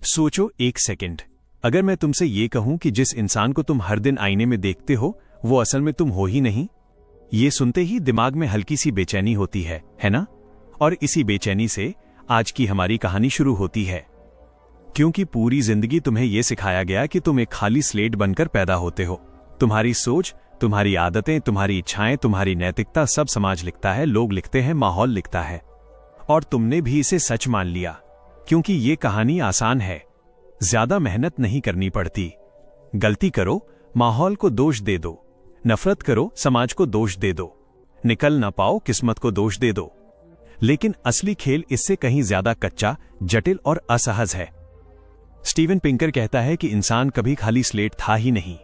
सोचो एक सेकंड, अगर मैं तुमसे ये कहूं कि जिस इंसान को तुम हर दिन आईने में देखते हो वो असल में तुम हो ही नहीं। ये सुनते ही दिमाग में हल्की सी बेचैनी होती है ना? और इसी बेचैनी से आज की हमारी कहानी शुरू होती है, क्योंकि पूरी जिंदगी तुम्हें यह सिखाया गया कि तुम एक खाली स्लेट बनकर पैदा होते हो। तुम्हारी सोच, तुम्हारी आदतें, तुम्हारी इच्छाएं, तुम्हारी नैतिकता सब समाज लिखता है, लोग लिखते हैं, माहौल लिखता है। और तुमने भी इसे सच मान लिया, क्योंकि ये कहानी आसान है, ज्यादा मेहनत नहीं करनी पड़ती। गलती करो, माहौल को दोष दे दो। नफरत करो, समाज को दोष दे दो। निकल ना पाओ, किस्मत को दोष दे दो। लेकिन असली खेल इससे कहीं ज्यादा कच्चा, जटिल और असहज है। स्टीवन पिंकर कहता है कि इंसान कभी खाली स्लेट था ही नहीं।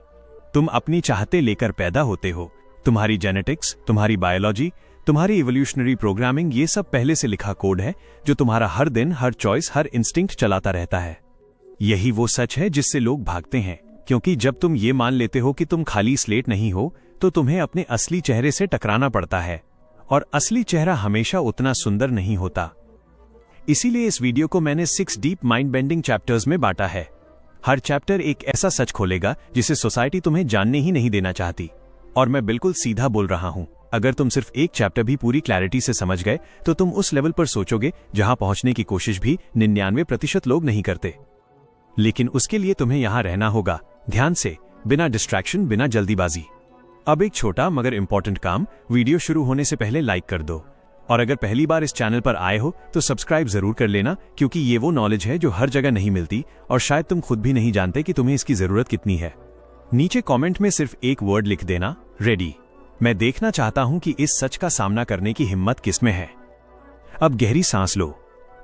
तुम अपनी चाहते लेकर पैदा होते हो। तुम्हारी जेनेटिक्स, तुम्हारी बायोलॉजी, तुम्हारी इवोल्यूशनरी प्रोग्रामिंग, ये सब पहले से लिखा कोड है जो तुम्हारा हर दिन, हर चॉइस, हर इंस्टिंक्ट चलाता रहता है। यही वो सच है जिससे लोग भागते हैं, क्योंकि जब तुम ये मान लेते हो कि तुम खाली स्लेट नहीं हो तो तुम्हें अपने असली चेहरे से टकराना पड़ता है, और असली चेहरा हमेशा उतना सुंदर नहीं होता। इसीलिए इस वीडियो को मैंने 6 डीप माइंड बेंडिंग चैप्टर्स में बांटा है। हर चैप्टर एक ऐसा सच खोलेगा जिसे सोसाइटी तुम्हें जानने ही नहीं देना चाहती। और मैं बिल्कुल सीधा बोल रहा हूं, अगर तुम सिर्फ एक चैप्टर भी पूरी क्लैरिटी से समझ गए तो तुम उस लेवल पर सोचोगे जहां पहुंचने की कोशिश भी 99% लोग नहीं करते। लेकिन उसके लिए तुम्हें यहां रहना होगा, ध्यान से, बिना डिस्ट्रैक्शन, बिना जल्दीबाजी। अब एक छोटा मगर इंपॉर्टेंट काम, वीडियो शुरू होने से पहले लाइक कर दो। और अगर पहली बार इस चैनल पर आए हो तो सब्सक्राइब जरूर कर लेना, क्योंकि ये वो नॉलेज है जो हर जगह नहीं मिलती और शायद तुम खुद भी नहीं जानते कि तुम्हें इसकी जरूरत कितनी है। नीचे कमेंट में सिर्फ एक वर्ड लिख देना, रेडी। मैं देखना चाहता हूं कि इस सच का सामना करने की हिम्मत किसमें है। अब गहरी सांस लो,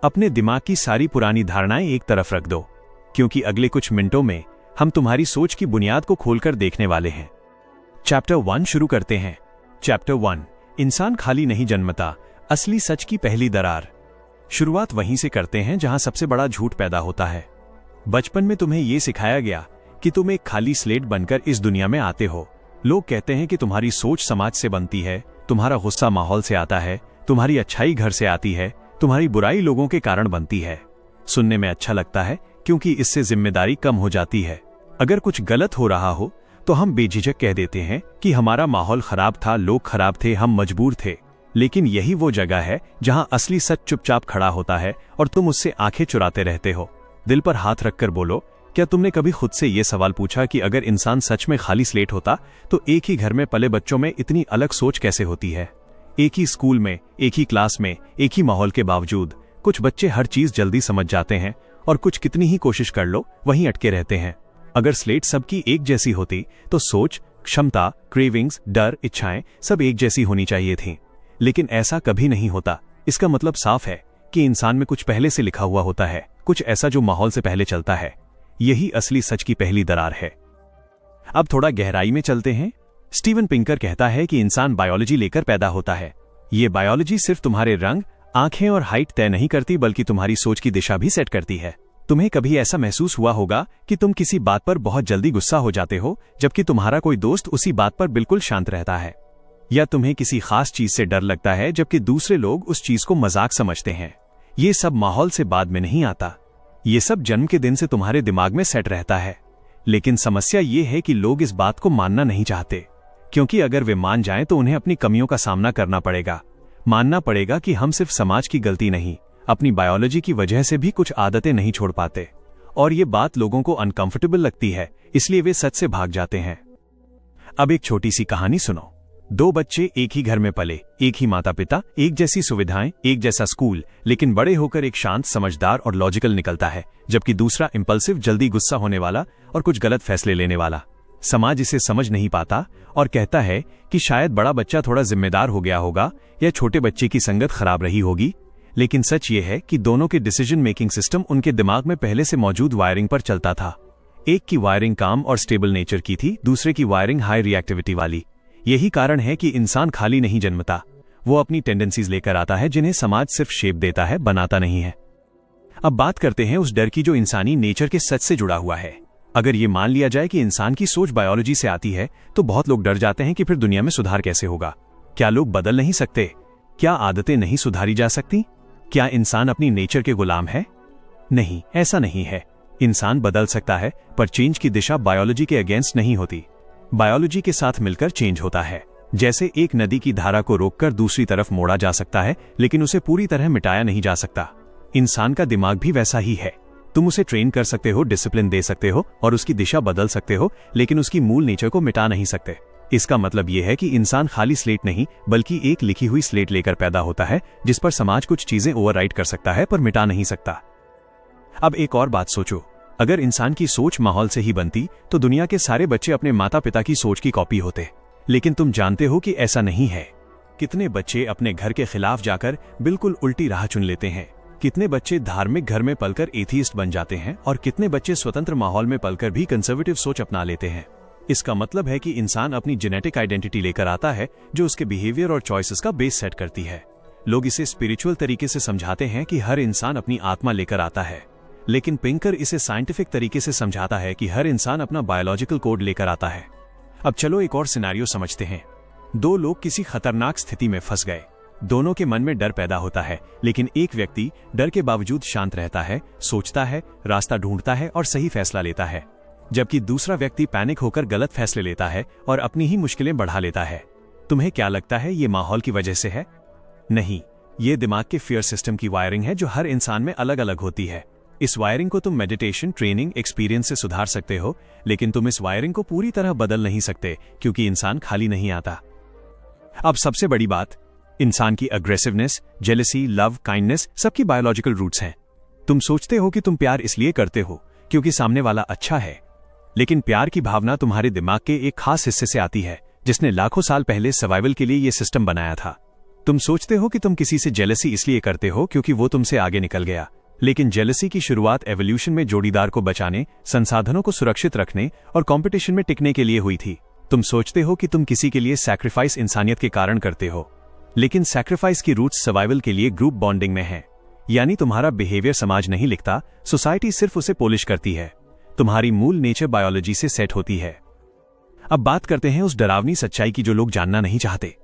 अपने दिमाग की सारी पुरानी धारणाएं एक तरफ रख दो, क्योंकि अगले कुछ मिनटों में हम तुम्हारी सोच की बुनियाद को खोलकर देखने वाले हैं। चैप्टर 1 शुरू करते हैं। चैप्टर 1, इंसान खाली नहीं जन्मता, असली सच की पहली दरार। शुरुआत वहीं से करते हैं जहां सबसे बड़ा झूठ पैदा होता है। बचपन में तुम्हें यह सिखाया गया कि तुम एक खाली स्लेट बनकर इस दुनिया में आते हो। लोग कहते हैं कि तुम्हारी सोच समाज से बनती है, तुम्हारा गुस्सा माहौल से आता है, तुम्हारी अच्छाई घर से आती है, तुम्हारी बुराई लोगों के कारण बनती है। सुनने में अच्छा लगता है, क्योंकि इससे जिम्मेदारी कम हो जाती है। अगर कुछ गलत हो रहा हो तो हम बेझिझक कह देते हैं कि हमारा माहौल खराब था, लोग खराब थे, हम मजबूर थे। लेकिन यही वो जगह है जहां असली सच चुपचाप खड़ा होता है और तुम उससे आंखें चुराते रहते हो। दिल पर हाथ रखकर बोलो, क्या तुमने कभी खुद से यह सवाल पूछा कि अगर इंसान सच में खाली स्लेट होता तो एक ही घर में पले बच्चों में इतनी अलग सोच कैसे होती है? एक ही स्कूल में, एक ही क्लास में, एक ही माहौल के बावजूद कुछ बच्चे हर चीज जल्दी समझ जाते हैं और कुछ कितनी ही कोशिश कर लो वहीं अटके रहते हैं। अगर स्लेट सबकी एक जैसी होती तो सोच, क्षमता, क्रेविंग्स, डर, इच्छाएं सब एक जैसी होनी चाहिए थी। लेकिन ऐसा कभी नहीं होता। इसका मतलब साफ है कि इंसान में कुछ पहले से लिखा हुआ होता है, कुछ ऐसा जो माहौल से पहले चलता है। यही असली सच की पहली दरार है। अब थोड़ा गहराई में चलते हैं। स्टीवन पिंकर कहता है कि इंसान बायोलॉजी लेकर पैदा होता है। ये बायोलॉजी सिर्फ तुम्हारे रंग, आंखें और हाइट तय नहीं करती, बल्कि तुम्हारी सोच की दिशा भी सेट करती है। तुम्हें कभी ऐसा महसूस हुआ होगा कि तुम किसी बात पर बहुत जल्दी गुस्सा हो जाते हो, जबकि तुम्हारा कोई दोस्त उसी बात पर बिल्कुल शांत रहता है। या तुम्हें किसी खास चीज से डर लगता है, जबकि दूसरे लोग उस चीज को मजाक समझते हैं। ये सब माहौल से बाद में नहीं आता, ये सब जन्म के दिन से तुम्हारे दिमाग में सेट रहता है। लेकिन समस्या ये है कि लोग इस बात को मानना नहीं चाहते, क्योंकि अगर वे मान जाएं तो उन्हें अपनी कमियों का सामना करना पड़ेगा। मानना पड़ेगा कि हम सिर्फ समाज की गलती नहीं, अपनी बायोलॉजी की वजह से भी कुछ आदतें नहीं छोड़ पाते। और ये बात लोगों को अनकंफर्टेबल लगती है, इसलिए वे सच से भाग जाते हैं। अब एक छोटी सी कहानी सुनो। 2 बच्चे एक ही घर में पले, एक ही माता पिता, एक जैसी सुविधाएं, एक जैसा स्कूल, लेकिन बड़े होकर एक शांत, समझदार और लॉजिकल निकलता है, जबकि दूसरा इंपल्सिव, जल्दी गुस्सा होने वाला और कुछ गलत फैसले लेने वाला। समाज इसे समझ नहीं पाता और कहता है कि शायद बड़ा बच्चा थोड़ा जिम्मेदार हो गया होगा या छोटे बच्चे की संगत खराब रही होगी। लेकिन सच ये है कि दोनों के डिसीजन मेकिंग सिस्टम उनके दिमाग में पहले से मौजूद वायरिंग पर चलता था। एक की वायरिंग काम और स्टेबल नेचर की थी, दूसरे की वायरिंग हाई रिएक्टिविटी वाली। यही कारण है कि इंसान खाली नहीं जन्मता, वो अपनी टेंडेंसीज लेकर आता है जिन्हें समाज सिर्फ शेप देता है, बनाता नहीं है। अब बात करते हैं उस डर की जो इंसानी नेचर के सच से जुड़ा हुआ है। अगर ये मान लिया जाए कि इंसान की सोच बायोलॉजी से आती है तो बहुत लोग डर जाते हैं कि फिर दुनिया में सुधार कैसे होगा। क्या लोग बदल नहीं सकते? क्या आदतें नहीं सुधारी जा सकती? क्या इंसान अपनी नेचर के गुलाम है? नहीं, ऐसा नहीं है। इंसान बदल सकता है, पर चेंज की दिशा बायोलॉजी के अगेंस्ट नहीं होती, बायोलॉजी के साथ मिलकर चेंज होता है। जैसे एक नदी की धारा को रोककर दूसरी तरफ मोड़ा जा सकता है, लेकिन उसे पूरी तरह मिटाया नहीं जा सकता। इंसान का दिमाग भी वैसा ही है। तुम उसे ट्रेन कर सकते हो, डिसिप्लिन दे सकते हो और उसकी दिशा बदल सकते हो, लेकिन उसकी मूल नेचर को मिटा नहीं सकते। इसका मतलब यह है कि इंसान खाली स्लेट नहीं, बल्कि एक लिखी हुई स्लेट लेकर पैदा होता है, जिस पर समाज कुछ चीजें ओवरराइट कर सकता है पर मिटा नहीं सकता। अब एक और बात सोचो, अगर इंसान की सोच माहौल से ही बनती तो दुनिया के सारे बच्चे अपने माता पिता की सोच की कॉपी होते। लेकिन तुम जानते हो कि ऐसा नहीं है। कितने बच्चे अपने घर के खिलाफ जाकर बिल्कुल उल्टी राह चुन लेते हैं, कितने बच्चे धार्मिक घर में पलकर एथीइस्ट बन जाते हैं और कितने बच्चे स्वतंत्र माहौल में पलकर भी कंजर्वेटिव सोच अपना लेते हैं। इसका मतलब है कि इंसान अपनी जेनेटिक आइडेंटिटी लेकर आता है, जो उसके बिहेवियर और चॉइसेस का बेस सेट करती है। लोग इसे स्पिरिचुअल तरीके से समझाते हैं कि हर इंसान अपनी आत्मा लेकर आता है, लेकिन पिंकर इसे साइंटिफिक तरीके से समझाता है कि हर इंसान अपना बायोलॉजिकल कोड लेकर आता है। अब चलो एक और सिनेरियो समझते हैं। दो लोग किसी खतरनाक स्थिति में फंस गए। दोनों के मन में डर पैदा होता है, लेकिन एक व्यक्ति डर के बावजूद शांत रहता है, सोचता है, रास्ता ढूंढता है और सही फैसला लेता है, जबकि दूसरा व्यक्ति पैनिक होकर गलत फैसले लेता है और अपनी ही मुश्किलें बढ़ा लेता है। तुम्हें क्या लगता है, ये माहौल की वजह से है? नहीं, ये दिमाग के फियर सिस्टम की वायरिंग है, जो हर इंसान में अलग अलग होती है। इस वायरिंग को तुम मेडिटेशन, ट्रेनिंग, एक्सपीरियंस से सुधार सकते हो, लेकिन तुम इस वायरिंग को पूरी तरह बदल नहीं सकते, क्योंकि इंसान खाली नहीं आता। अब सबसे बड़ी बात, इंसान की अग्रेसिवनेस, जेलसी, लव, काइंडनेस सबकी बायोलॉजिकल रूट्स हैं। तुम सोचते हो कि तुम प्यार इसलिए करते हो क्योंकि सामने वाला अच्छा है, लेकिन प्यार की भावना तुम्हारे दिमाग के एक खास हिस्से से आती है, जिसने लाखों साल पहले सर्वाइवल के लिए यह सिस्टम बनाया था। तुम सोचते हो कि तुम किसी से जेलसी इसलिए करते हो क्योंकि वो तुमसे आगे निकल गया, लेकिन जेलसी की शुरुआत एवोल्यूशन में जोड़ीदार को बचाने, संसाधनों को सुरक्षित रखने और कंपटीशन में टिकने के लिए हुई थी। तुम सोचते हो कि तुम किसी के लिए सैक्रिफाइस इंसानियत के कारण करते हो, लेकिन सैक्रिफाइस की रूट्स सर्वाइवल के लिए ग्रुप बॉन्डिंग में है। यानी तुम्हारा बिहेवियर समाज नहीं लिखता, सोसाइटी सिर्फ उसे पॉलिश करती है। तुम्हारी मूल नेचर बायोलॉजी से सेट होती है। अब बात करते हैं उस डरावनी सच्चाई की जो लोग जानना नहीं चाहते।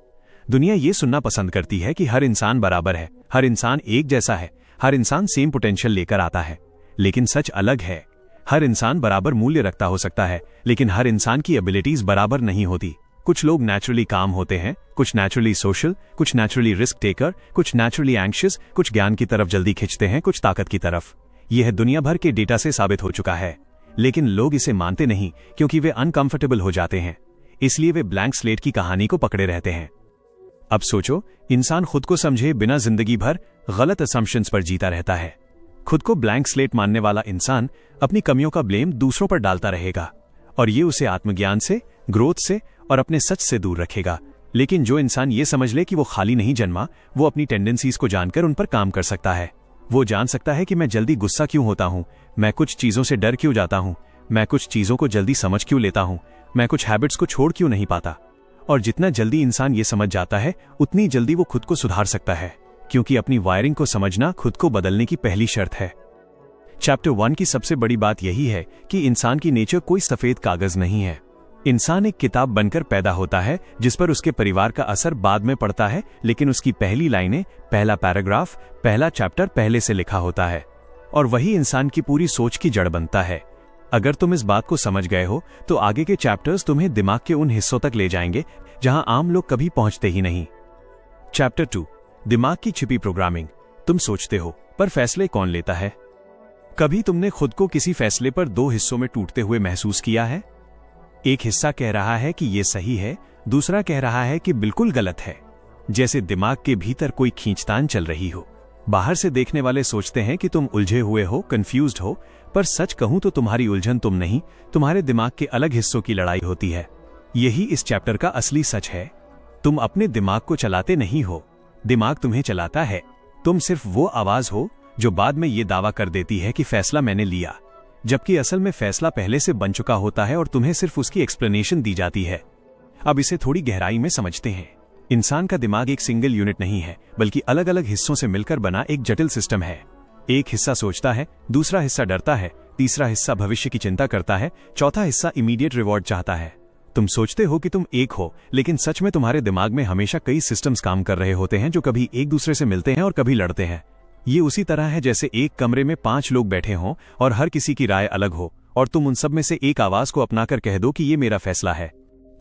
दुनिया ये सुनना पसंद करती है कि हर इंसान बराबर है, हर इंसान एक जैसा है, हर इंसान सेम पोटेंशियल लेकर आता है। लेकिन सच अलग है। हर इंसान बराबर मूल्य रखता हो सकता है, लेकिन हर इंसान की एबिलिटीज बराबर नहीं होती। कुछ लोग नेचुरली काम होते हैं, कुछ नेचुरली सोशल, कुछ नेचुरली रिस्क टेकर, कुछ नेचुरली एंग्शियस, कुछ ज्ञान की तरफ जल्दी खिंचते हैं, कुछ ताकत की तरफ। यह दुनिया भर के डेटा से साबित हो चुका है, लेकिन लोग इसे मानते नहीं क्योंकि वे अनकंफर्टेबल हो जाते हैं। इसलिए वे ब्लैंक स्लेट की कहानी को पकड़े रहते हैं। अब सोचो, इंसान खुद को समझे बिना जिंदगी भर गलत असम्पशंस पर जीता रहता है। खुद को ब्लैंक स्लेट मानने वाला इंसान अपनी कमियों का ब्लेम दूसरों पर डालता रहेगा, और ये उसे आत्मज्ञान से, ग्रोथ से और अपने सच से दूर रखेगा। लेकिन जो इंसान ये समझ ले कि वो खाली नहीं जन्मा, वो अपनी टेंडेंसीज को जानकर उन पर काम कर सकता है। वो जान सकता है कि मैं जल्दी गुस्सा क्यों होता हूँ, मैं कुछ चीजों से डर क्यों जाता हूँ, मैं कुछ चीजों को जल्दी समझ क्यों लेता हूँ, मैं कुछ हैबिट्स को छोड़ क्यों नहीं पाता। और जितना जल्दी इंसान ये समझ जाता है, उतनी जल्दी वो खुद को सुधार सकता है, क्योंकि अपनी वायरिंग को समझना खुद को बदलने की पहली शर्त है। चैप्टर 1 की सबसे बड़ी बात यही है कि इंसान की नेचर कोई सफेद कागज नहीं है। इंसान एक किताब बनकर पैदा होता है, जिस पर उसके परिवार का असर बाद में पड़ता है, लेकिन उसकी पहली लाइनें, पहला पैराग्राफ, पहला चैप्टर पहले से लिखा होता है, और वही इंसान की पूरी सोच की जड़ बनता है। अगर तुम इस बात को समझ गए हो, तो आगे के चैप्टर्स तुम्हें दिमाग के उन हिस्सों तक ले जाएंगे जहां आम लोग कभी पहुंचते ही नहीं। चैप्टर 2, दिमाग की छिपी प्रोग्रामिंग। तुम सोचते हो, पर फैसले कौन लेता है? कभी तुमने खुद को किसी फैसले पर दो हिस्सों में टूटते हुए महसूस किया है? एक हिस्सा कह रहा है कि यह सही है, दूसरा कह रहा है कि बिल्कुल गलत है। जैसे दिमाग के भीतर कोई खींचतान चल रही हो। बाहर से देखने वाले सोचते हैं कि तुम उलझे हुए हो, कंफ्यूज्ड हो, पर सच कहूं तो तुम्हारी उलझन तुम नहीं, तुम्हारे दिमाग के अलग हिस्सों की लड़ाई होती है। यही इस चैप्टर का असली सच है। तुम अपने दिमाग को चलाते नहीं हो, दिमाग तुम्हें चलाता है। तुम सिर्फ वो आवाज हो जो बाद में ये दावा कर देती है कि फैसला मैंने लिया, जबकि असल में फैसला पहले से बन चुका होता है और तुम्हें सिर्फ उसकी एक्सप्लेनेशन दी जाती है। अब इसे थोड़ी गहराई में समझते हैं। इंसान का दिमाग एक सिंगल यूनिट नहीं है, बल्कि अलग अलग हिस्सों से मिलकर बना एक जटिल सिस्टम है। एक हिस्सा सोचता है, दूसरा हिस्सा डरता है, तीसरा हिस्सा भविष्य की चिंता करता है, चौथा हिस्सा इमीडिएट रिवॉर्ड चाहता है। तुम सोचते हो कि तुम एक हो, लेकिन सच में तुम्हारे दिमाग में हमेशा कई सिस्टम्स काम कर रहे होते हैं, जो कभी एक दूसरे से मिलते हैं और कभी लड़ते हैं। ये उसी तरह है जैसे एक कमरे में 5 लोग बैठे हों और हर किसी की राय अलग हो और तुम उन सब में से एक आवाज को अपनाकर कह दो कि ये मेरा फैसला है।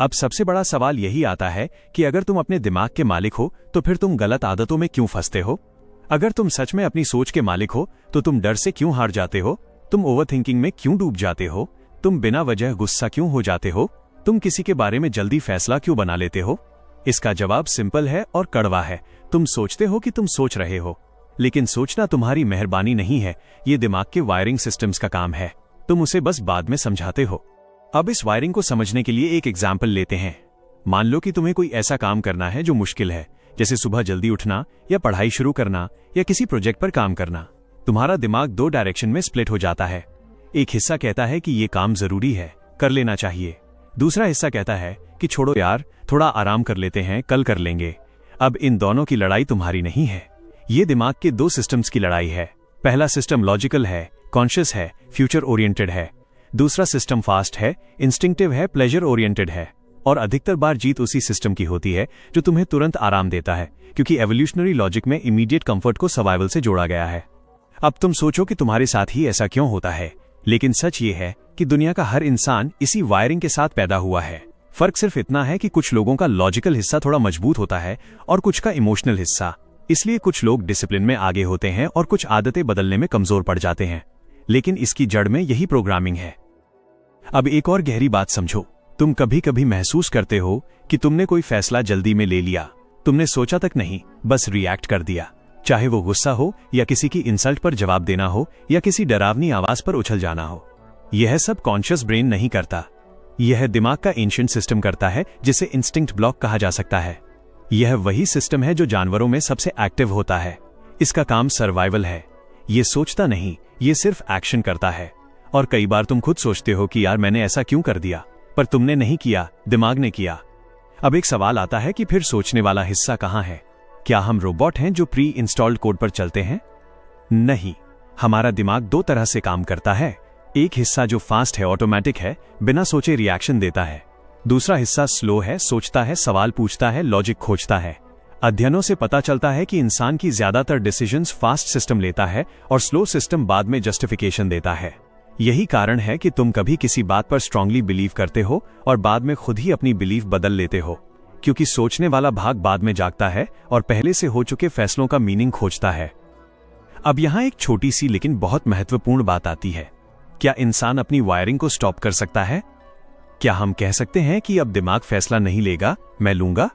अब सबसे बड़ा सवाल यही आता है कि अगर तुम अपने दिमाग के मालिक हो तो फिर तुम गलत आदतों में क्यों फंसते हो? अगर तुम सच में अपनी सोच के मालिक हो तो तुम डर से क्यों हार जाते हो? तुम ओवरथिंकिंग में क्यों डूब जाते हो? तुम बिना वजह गुस्सा क्यों हो जाते हो? तुम किसी के बारे में जल्दी फैसला क्यों बना लेते हो? इसका जवाब सिंपल है और कड़वा है। तुम सोचते हो कि तुम सोच रहे हो, लेकिन सोचना तुम्हारी मेहरबानी नहीं है, ये दिमाग के वायरिंग सिस्टम्स का काम है। तुम उसे बस बाद में समझाते हो। अब इस वायरिंग को समझने के लिए एक एग्जाम्पल लेते हैं। मान लो कि तुम्हें कोई ऐसा काम करना है जो मुश्किल है, जैसे सुबह जल्दी उठना या पढ़ाई शुरू करना या किसी प्रोजेक्ट पर काम करना। तुम्हारा दिमाग 2 डायरेक्शन में स्प्लिट हो जाता है। एक हिस्सा कहता है कि ये काम जरूरी है, कर लेना चाहिए। दूसरा हिस्सा कहता है कि छोड़ो यार, थोड़ा आराम कर लेते हैं, कल कर लेंगे। अब इन दोनों की लड़ाई तुम्हारी नहीं है, ये दिमाग के 2 सिस्टम्स की लड़ाई है। पहला सिस्टम लॉजिकल है, कॉन्शियस है, फ्यूचर ओरिएंटेड है। दूसरा सिस्टम फास्ट है, इंस्टिंक्टिव है, प्लेजर ओरिएंटेड है। और अधिकतर बार जीत उसी सिस्टम की होती है जो तुम्हें तुरंत आराम देता है, क्योंकि एवोल्यूशनरी लॉजिक में इमीडिएट कंफर्ट को सर्वाइवल से जोड़ा गया है। अब तुम सोचो कि तुम्हारे साथ ही ऐसा क्यों होता है, लेकिन सच ये है कि दुनिया का हर इंसान इसी वायरिंग के साथ पैदा हुआ है। फर्क सिर्फ इतना है कि कुछ लोगों का लॉजिकल हिस्सा थोड़ा मजबूत होता है और कुछ का इमोशनल हिस्सा। इसलिए कुछ लोग डिसिप्लिन में आगे होते हैं और कुछ आदतें बदलने में कमजोर पड़ जाते हैं, लेकिन इसकी जड़ में यही प्रोग्रामिंग है। अब एक और गहरी बात समझो। तुम कभी कभी महसूस करते हो कि तुमने कोई फैसला जल्दी में ले लिया। तुमने सोचा तक नहीं, बस रिएक्ट कर दिया। चाहे वो गुस्सा हो या किसी की इंसल्ट पर जवाब देना हो या किसी डरावनी आवाज पर उछल जाना हो। यह सब कॉन्शियस ब्रेन नहीं करता, यह दिमाग का एंशिएंट सिस्टम करता है, जिसे इंस्टिंक्ट ब्लॉक कहा जा सकता है। यह वही सिस्टम है जो जानवरों में सबसे एक्टिव होता है। इसका काम सर्वाइवल है। ये सोचता नहीं, ये सिर्फ एक्शन करता है। और कई बार तुम खुद सोचते हो कि यार मैंने ऐसा क्यों कर दिया, पर तुमने नहीं किया, दिमाग ने किया। अब एक सवाल आता है कि फिर सोचने वाला हिस्सा कहाँ है? क्या हम रोबोट हैं जो प्री इंस्टॉल्ड कोड पर चलते हैं? नहीं, हमारा दिमाग 2 तरह से काम करता है। एक हिस्सा जो फास्ट है, ऑटोमेटिक है, बिना सोचे रिएक्शन देता है। दूसरा हिस्सा स्लो है, सोचता है, सवाल पूछता है, लॉजिक खोजता है। अध्ययनों से पता चलता है कि इंसान की ज्यादातर डिसीजंस फास्ट सिस्टम लेता है और स्लो सिस्टम बाद में जस्टिफिकेशन देता है। यही कारण है कि तुम कभी किसी बात पर स्ट्रांगली बिलीव करते हो और बाद में खुद ही अपनी बिलीफ बदल लेते हो, क्योंकि सोचने वाला भाग बाद में जागता है और पहले से हो चुके फैसलों का मीनिंग खोजता है। अब यहां एक छोटी सी लेकिन बहुत महत्वपूर्ण बात आती है। क्या इंसान अपनी वायरिंग को स्टॉप कर सकता है? क्या हम कह सकते हैं कि अब दिमाग फैसला नहीं लेगा, मैं लूंगा?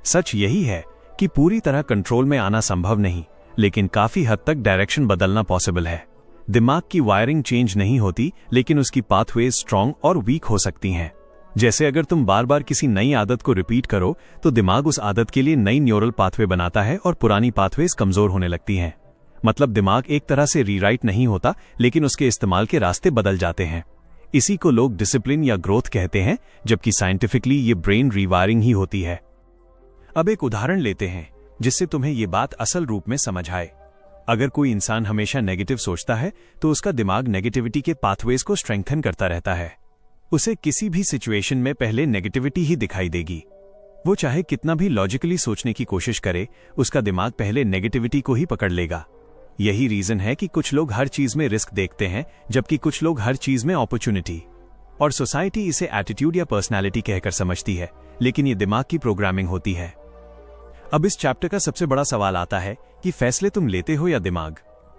सच यही है कि पूरी तरह कंट्रोल में आना संभव नहीं, लेकिन काफी हद तक डायरेक्शन बदलना पॉसिबल है। दिमाग की वायरिंग चेंज नहीं होती, लेकिन उसकी पाथवेज स्ट्रांग और वीक हो सकती हैं। जैसे अगर तुम बार बार किसी नई आदत को रिपीट करो तो दिमाग उस आदत के लिए नई न्यूरल पाथवे बनाता है और पुरानी पाथवेज कमजोर होने लगती हैं। मतलब दिमाग एक तरह से रीराइट नहीं होता, लेकिन उसके इस्तेमाल के रास्ते बदल जाते हैं। इसी को लोग डिसिप्लिन या ग्रोथ कहते हैं, जबकि साइंटिफिकली ये ब्रेन रीवायरिंग ही होती है। अब एक उदाहरण लेते हैं जिससे तुम्हें ये बात असल रूप में समझ आए। अगर कोई इंसान हमेशा नेगेटिव सोचता है तो उसका दिमाग नेगेटिविटी के पाथवेज को स्ट्रेंथन करता रहता है। उसे किसी भी सिचुएशन में पहले नेगेटिविटी ही दिखाई देगी। वो चाहे कितना भी लॉजिकली सोचने की कोशिश करे, उसका दिमाग पहले नेगेटिविटी को ही पकड़ लेगा। यही रीजन है कि कुछ लोग हर चीज में रिस्क देखते हैं, जबकि कुछ लोग हर चीज में अपॉर्चुनिटी। और सोसाइटी इसे एटीट्यूड या पर्सनालिटी कहकर समझती है, लेकिन ये दिमाग की प्रोग्रामिंग होती है। अब इस चैप्टर का सबसे बड़ा सवाल आता है कि फैसले तुम लेते हो या दिमाग?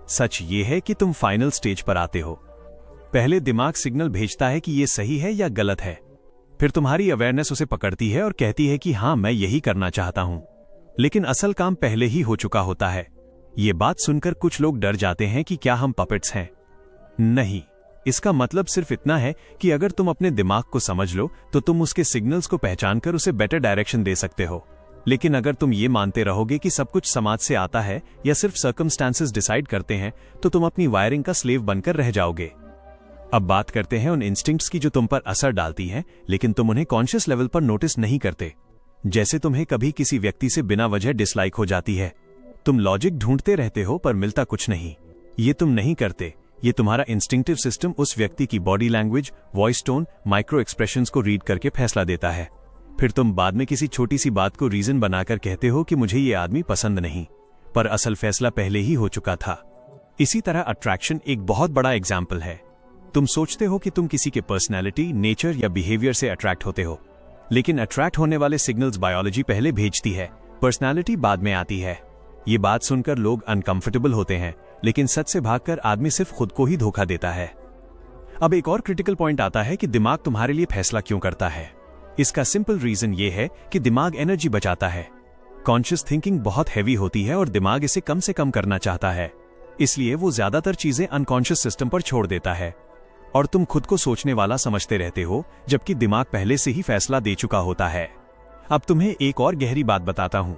सच ये है कि तुम फाइनल स्टेज पर आते हो। पहले दिमाग सिग्नल भेजता है कि ये सही है या गलत है। फिर तुम्हारी अवेयरनेस उसे पकड़ती है और कहती है कि हाँ, मैं यही करना चाहता हूं। लेकिन असल काम पहले ही हो चुका होता है। ये बात सुनकर कुछ लोग डर जाते हैं कि क्या हम पपेट्स हैं? नहीं, इसका मतलब सिर्फ इतना है कि अगर तुम अपने दिमाग को समझ लो तो तुम उसके सिग्नल्स को पहचान कर उसे बेटर डायरेक्शन दे सकते हो। लेकिन अगर तुम ये मानते रहोगे कि सब कुछ समाज से आता है या सिर्फ सर्कमस्टांसेस डिसाइड करते हैं, तो तुम अपनी वायरिंग का स्लेव बनकर रह जाओगे। अब बात करते हैं उन इंस्टिंक्ट्स की जो तुम पर असर डालती हैं, लेकिन तुम उन्हें कॉन्शियस लेवल पर नोटिस नहीं करते। जैसे तुम्हें कभी किसी व्यक्ति से बिना वजह डिसलाइक हो जाती है। तुम लॉजिक ढूंढते रहते हो पर मिलता कुछ नहीं। ये तुम नहीं करते, ये तुम्हारा इंस्टिंक्टिव सिस्टम उस व्यक्ति की body language, voice tone, micro expressions को रीड करके फैसला देता है। फिर तुम बाद में किसी छोटी सी बात को रीजन बनाकर कहते हो कि मुझे ये आदमी पसंद नहीं। पर असल फैसला पहले ही हो चुका था। इसी तरह अट्रैक्शन एक बहुत बड़ा एग्जाम्पल है। तुम सोचते हो कि तुम किसी के पर्सनैलिटी, नेचर या बिहेवियर से अट्रैक्ट होते हो, लेकिन अट्रैक्ट होने वाले सिग्नल्स बायोलॉजी पहले भेजती है, पर्सनैलिटी बाद में आती है। ये बात सुनकर लोग अनकंफर्टेबल होते हैं, लेकिन सच से भागकर आदमी सिर्फ खुद को ही धोखा देता है। अब एक और क्रिटिकल पॉइंट आता है कि दिमाग तुम्हारे लिए फैसला क्यों करता है। इसका सिंपल रीजन ये है कि दिमाग एनर्जी बचाता है। कॉन्शियस थिंकिंग बहुत हैवी होती है और दिमाग इसे कम से कम करना चाहता है, इसलिए वो ज्यादातर चीजें अनकॉन्शियस सिस्टम पर छोड़ देता है और तुम खुद को सोचने वाला समझते रहते हो, जबकि दिमाग पहले से ही फैसला दे चुका होता है। अब तुम्हें एक और गहरी बात बताता हूं।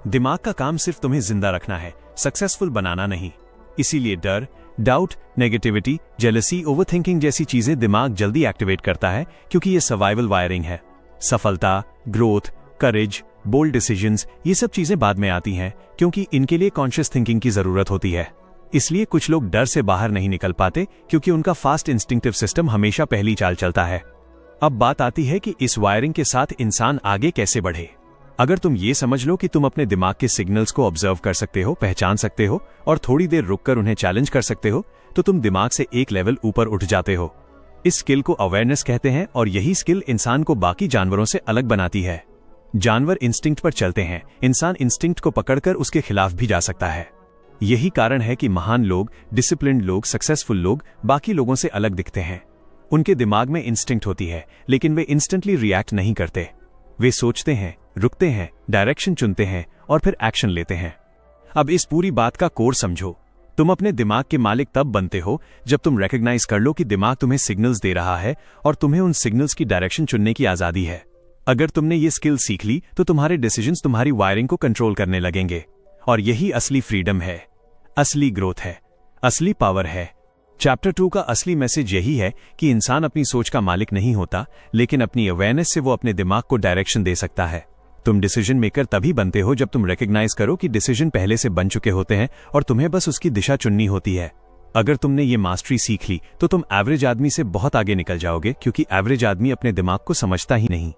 दिमाग का काम सिर्फ तुम्हें जिंदा रखना है, सक्सेसफुल बनाना नहीं। इसीलिए डर, डाउट, नेगेटिविटी, जेलसी, ओवरथिंकिंग जैसी चीजें दिमाग जल्दी एक्टिवेट करता है, क्योंकि ये सर्वाइवल वायरिंग है। सफलता, ग्रोथ, करेज, बोल्ड डिसीजंस, ये सब चीजें बाद में आती हैं, क्योंकि इनके लिए कॉन्शियस थिंकिंग की जरूरत होती है। इसलिए कुछ लोग डर से बाहर नहीं निकल पाते, क्योंकि उनका फास्ट इंस्टिंक्टिव सिस्टम हमेशा पहली चाल चलता है। अब बात आती है कि इस वायरिंग के साथ इंसान आगे कैसे बढ़े। अगर तुम ये समझ लो कि तुम अपने दिमाग के सिग्नल्स को ऑब्जर्व कर सकते हो, पहचान सकते हो और थोड़ी देर रुककर उन्हें चैलेंज कर सकते हो, तो तुम दिमाग से एक लेवल ऊपर उठ जाते हो। इस स्किल को अवेयरनेस कहते हैं और यही स्किल इंसान को बाकी जानवरों से अलग बनाती है। जानवर इंस्टिंक्ट पर चलते हैं, इंसान इंस्टिंक्ट को पकड़कर उसके खिलाफ भी जा सकता है। यही कारण है कि महान लोग, डिसिप्लिन्ड लोग, सक्सेसफुल लोग बाकी लोगों से अलग दिखते हैं। उनके दिमाग में इंस्टिंक्ट होती है, लेकिन वे इंस्टेंटली रिएक्ट नहीं करते। वे सोचते हैं, रुकते हैं, डायरेक्शन चुनते हैं और फिर एक्शन लेते हैं। अब इस पूरी बात का कोर समझो। तुम अपने दिमाग के मालिक तब बनते हो जब तुम रिकॉग्नाइज कर लो कि दिमाग तुम्हें सिग्नल्स दे रहा है और तुम्हें उन सिग्नल्स की डायरेक्शन चुनने की आजादी है। अगर तुमने ये स्किल सीख ली तो तुम्हारे डिसीजंस तुम्हारी वायरिंग को कंट्रोल करने लगेंगे, और यही असली फ्रीडम है, असली ग्रोथ है, असली पावर है। चैप्टर 2 का असली मैसेज यही है कि इंसान अपनी सोच का मालिक नहीं होता, लेकिन अपनी अवेयरनेस से वो अपने दिमाग को डायरेक्शन दे सकता है। तुम डिसीजन मेकर तभी बनते हो जब तुम रिकॉग्नाइज करो कि डिसीजन पहले से बन चुके होते हैं और तुम्हें बस उसकी दिशा चुननी होती है। अगर तुमने ये मास्टरी सीख ली तो तुम एवरेज आदमी से बहुत आगे निकल जाओगे, क्योंकि एवरेज आदमी अपने दिमाग को समझता ही नहीं।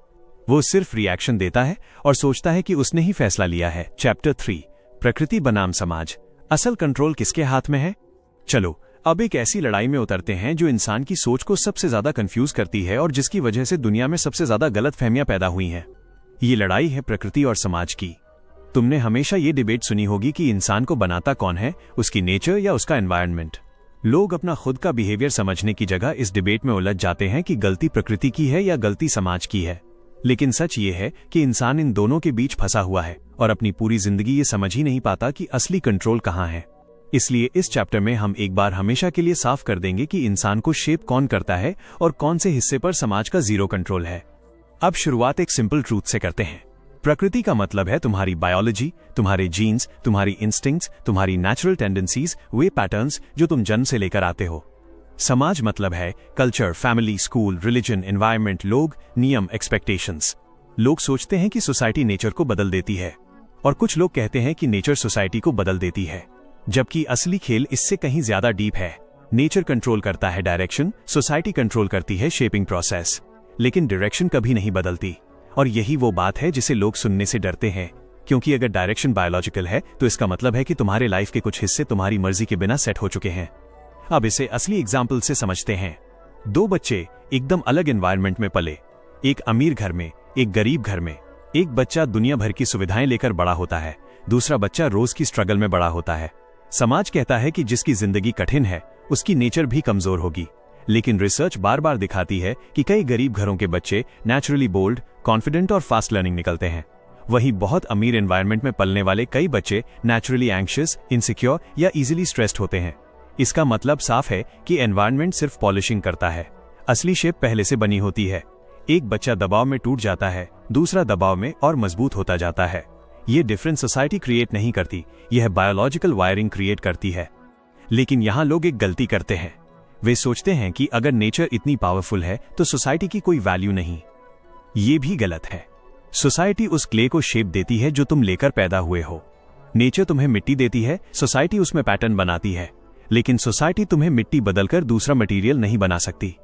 वो सिर्फ रिएक्शन देता है और सोचता है कि उसने ही फैसला लिया है। चैप्टर 3, प्रकृति बनाम समाज, असल कंट्रोल किसके हाथ में है। चलो अब एक ऐसी लड़ाई में उतरते हैं जो इंसान की सोच को सबसे ज्यादा कंफ्यूज करती है और जिसकी वजह से दुनिया में सबसे ज्यादा गलतफहमियां पैदा हुई हैं। ये लड़ाई है प्रकृति और समाज की। तुमने हमेशा ये डिबेट सुनी होगी कि इंसान को बनाता कौन है, उसकी नेचर या उसका एनवायरनमेंट। लोग अपना खुद का बिहेवियर समझने की जगह इस डिबेट में उलझ जाते हैं कि गलती प्रकृति की है या गलती समाज की है। लेकिन सच ये है कि इंसान इन दोनों के बीच फंसा हुआ है और अपनी पूरी जिंदगी ये समझ ही नहीं पाता कि असली कंट्रोल कहाँ है। इसलिए इस चैप्टर में हम एक बार हमेशा के लिए साफ कर देंगे कि इंसान को शेप कौन करता है और कौन से हिस्से पर समाज का जीरो कंट्रोल है। अब शुरुआत एक सिंपल ट्रूथ से करते हैं। प्रकृति का मतलब है तुम्हारी बायोलॉजी, तुम्हारे जीन्स, तुम्हारी इंस्टिंक्ट्स, तुम्हारी नेचुरल टेंडेंसीज, वे पैटर्न्स जो तुम जन्म से लेकर आते हो। समाज मतलब है culture, family, school, religion, environment, लोग, नियम, एक्सपेक्टेशंस। लोग सोचते हैं कि सोसाइटी नेचर को बदल देती है और कुछ लोग कहते हैं कि नेचर सोसाइटी को बदल देती है, जबकि असली खेल इससे कहीं ज्यादा डीप है। नेचर कंट्रोल करता है डायरेक्शन, सोसाइटी कंट्रोल करती है शेपिंग प्रोसेस, लेकिन डायरेक्शन कभी नहीं बदलती। और यही वो बात है जिसे लोग सुनने से डरते हैं, क्योंकि अगर डायरेक्शन बायोलॉजिकल है तो इसका मतलब है कि तुम्हारे लाइफ के कुछ हिस्से तुम्हारी मर्जी के बिना सेट हो चुके हैं। अब इसे असली एग्जाम्पल से समझते हैं। 2 बच्चे एकदम अलग एनवायरनमेंट में पले, एक अमीर घर में, एक गरीब घर में। एक बच्चा दुनिया भर की सुविधाएं लेकर बड़ा होता है, दूसरा बच्चा रोज की स्ट्रगल में बड़ा होता है। समाज कहता है कि जिसकी जिंदगी कठिन है उसकी नेचर भी कमजोर होगी, लेकिन रिसर्च बार बार दिखाती है कि कई गरीब घरों के बच्चे नेचुरली बोल्ड, कॉन्फिडेंट और फास्ट लर्निंग निकलते हैं। वहीं बहुत अमीर एनवायरनमेंट में पलने वाले कई बच्चे नेचुरली एंग्शियस, इनसिक्योर या इजीली स्ट्रेस्ड होते हैं। इसका मतलब साफ है कि एनवायरनमेंट सिर्फ पॉलिशिंग करता है, असली शेप पहले से बनी होती है। एक बच्चा दबाव में टूट जाता है, दूसरा दबाव में और मजबूत होता जाता है। ये डिफरेंट सोसाइटी क्रिएट नहीं करती, यह बायोलॉजिकल वायरिंग क्रिएट करती है। लेकिन यहां लोग एक गलती करते हैं। वे सोचते हैं कि अगर नेचर इतनी पावरफुल है तो सोसाइटी की कोई वैल्यू नहीं। ये भी गलत है। सोसाइटी उस क्ले को शेप देती है जो तुम लेकर पैदा हुए हो। नेचर तुम्हें मिट्टी देती है, सोसाइटी उसमें पैटर्न बनाती है, लेकिन सोसाइटी तुम्हें मिट्टी बदलकर दूसरा मटेरियल नहीं बना सकती।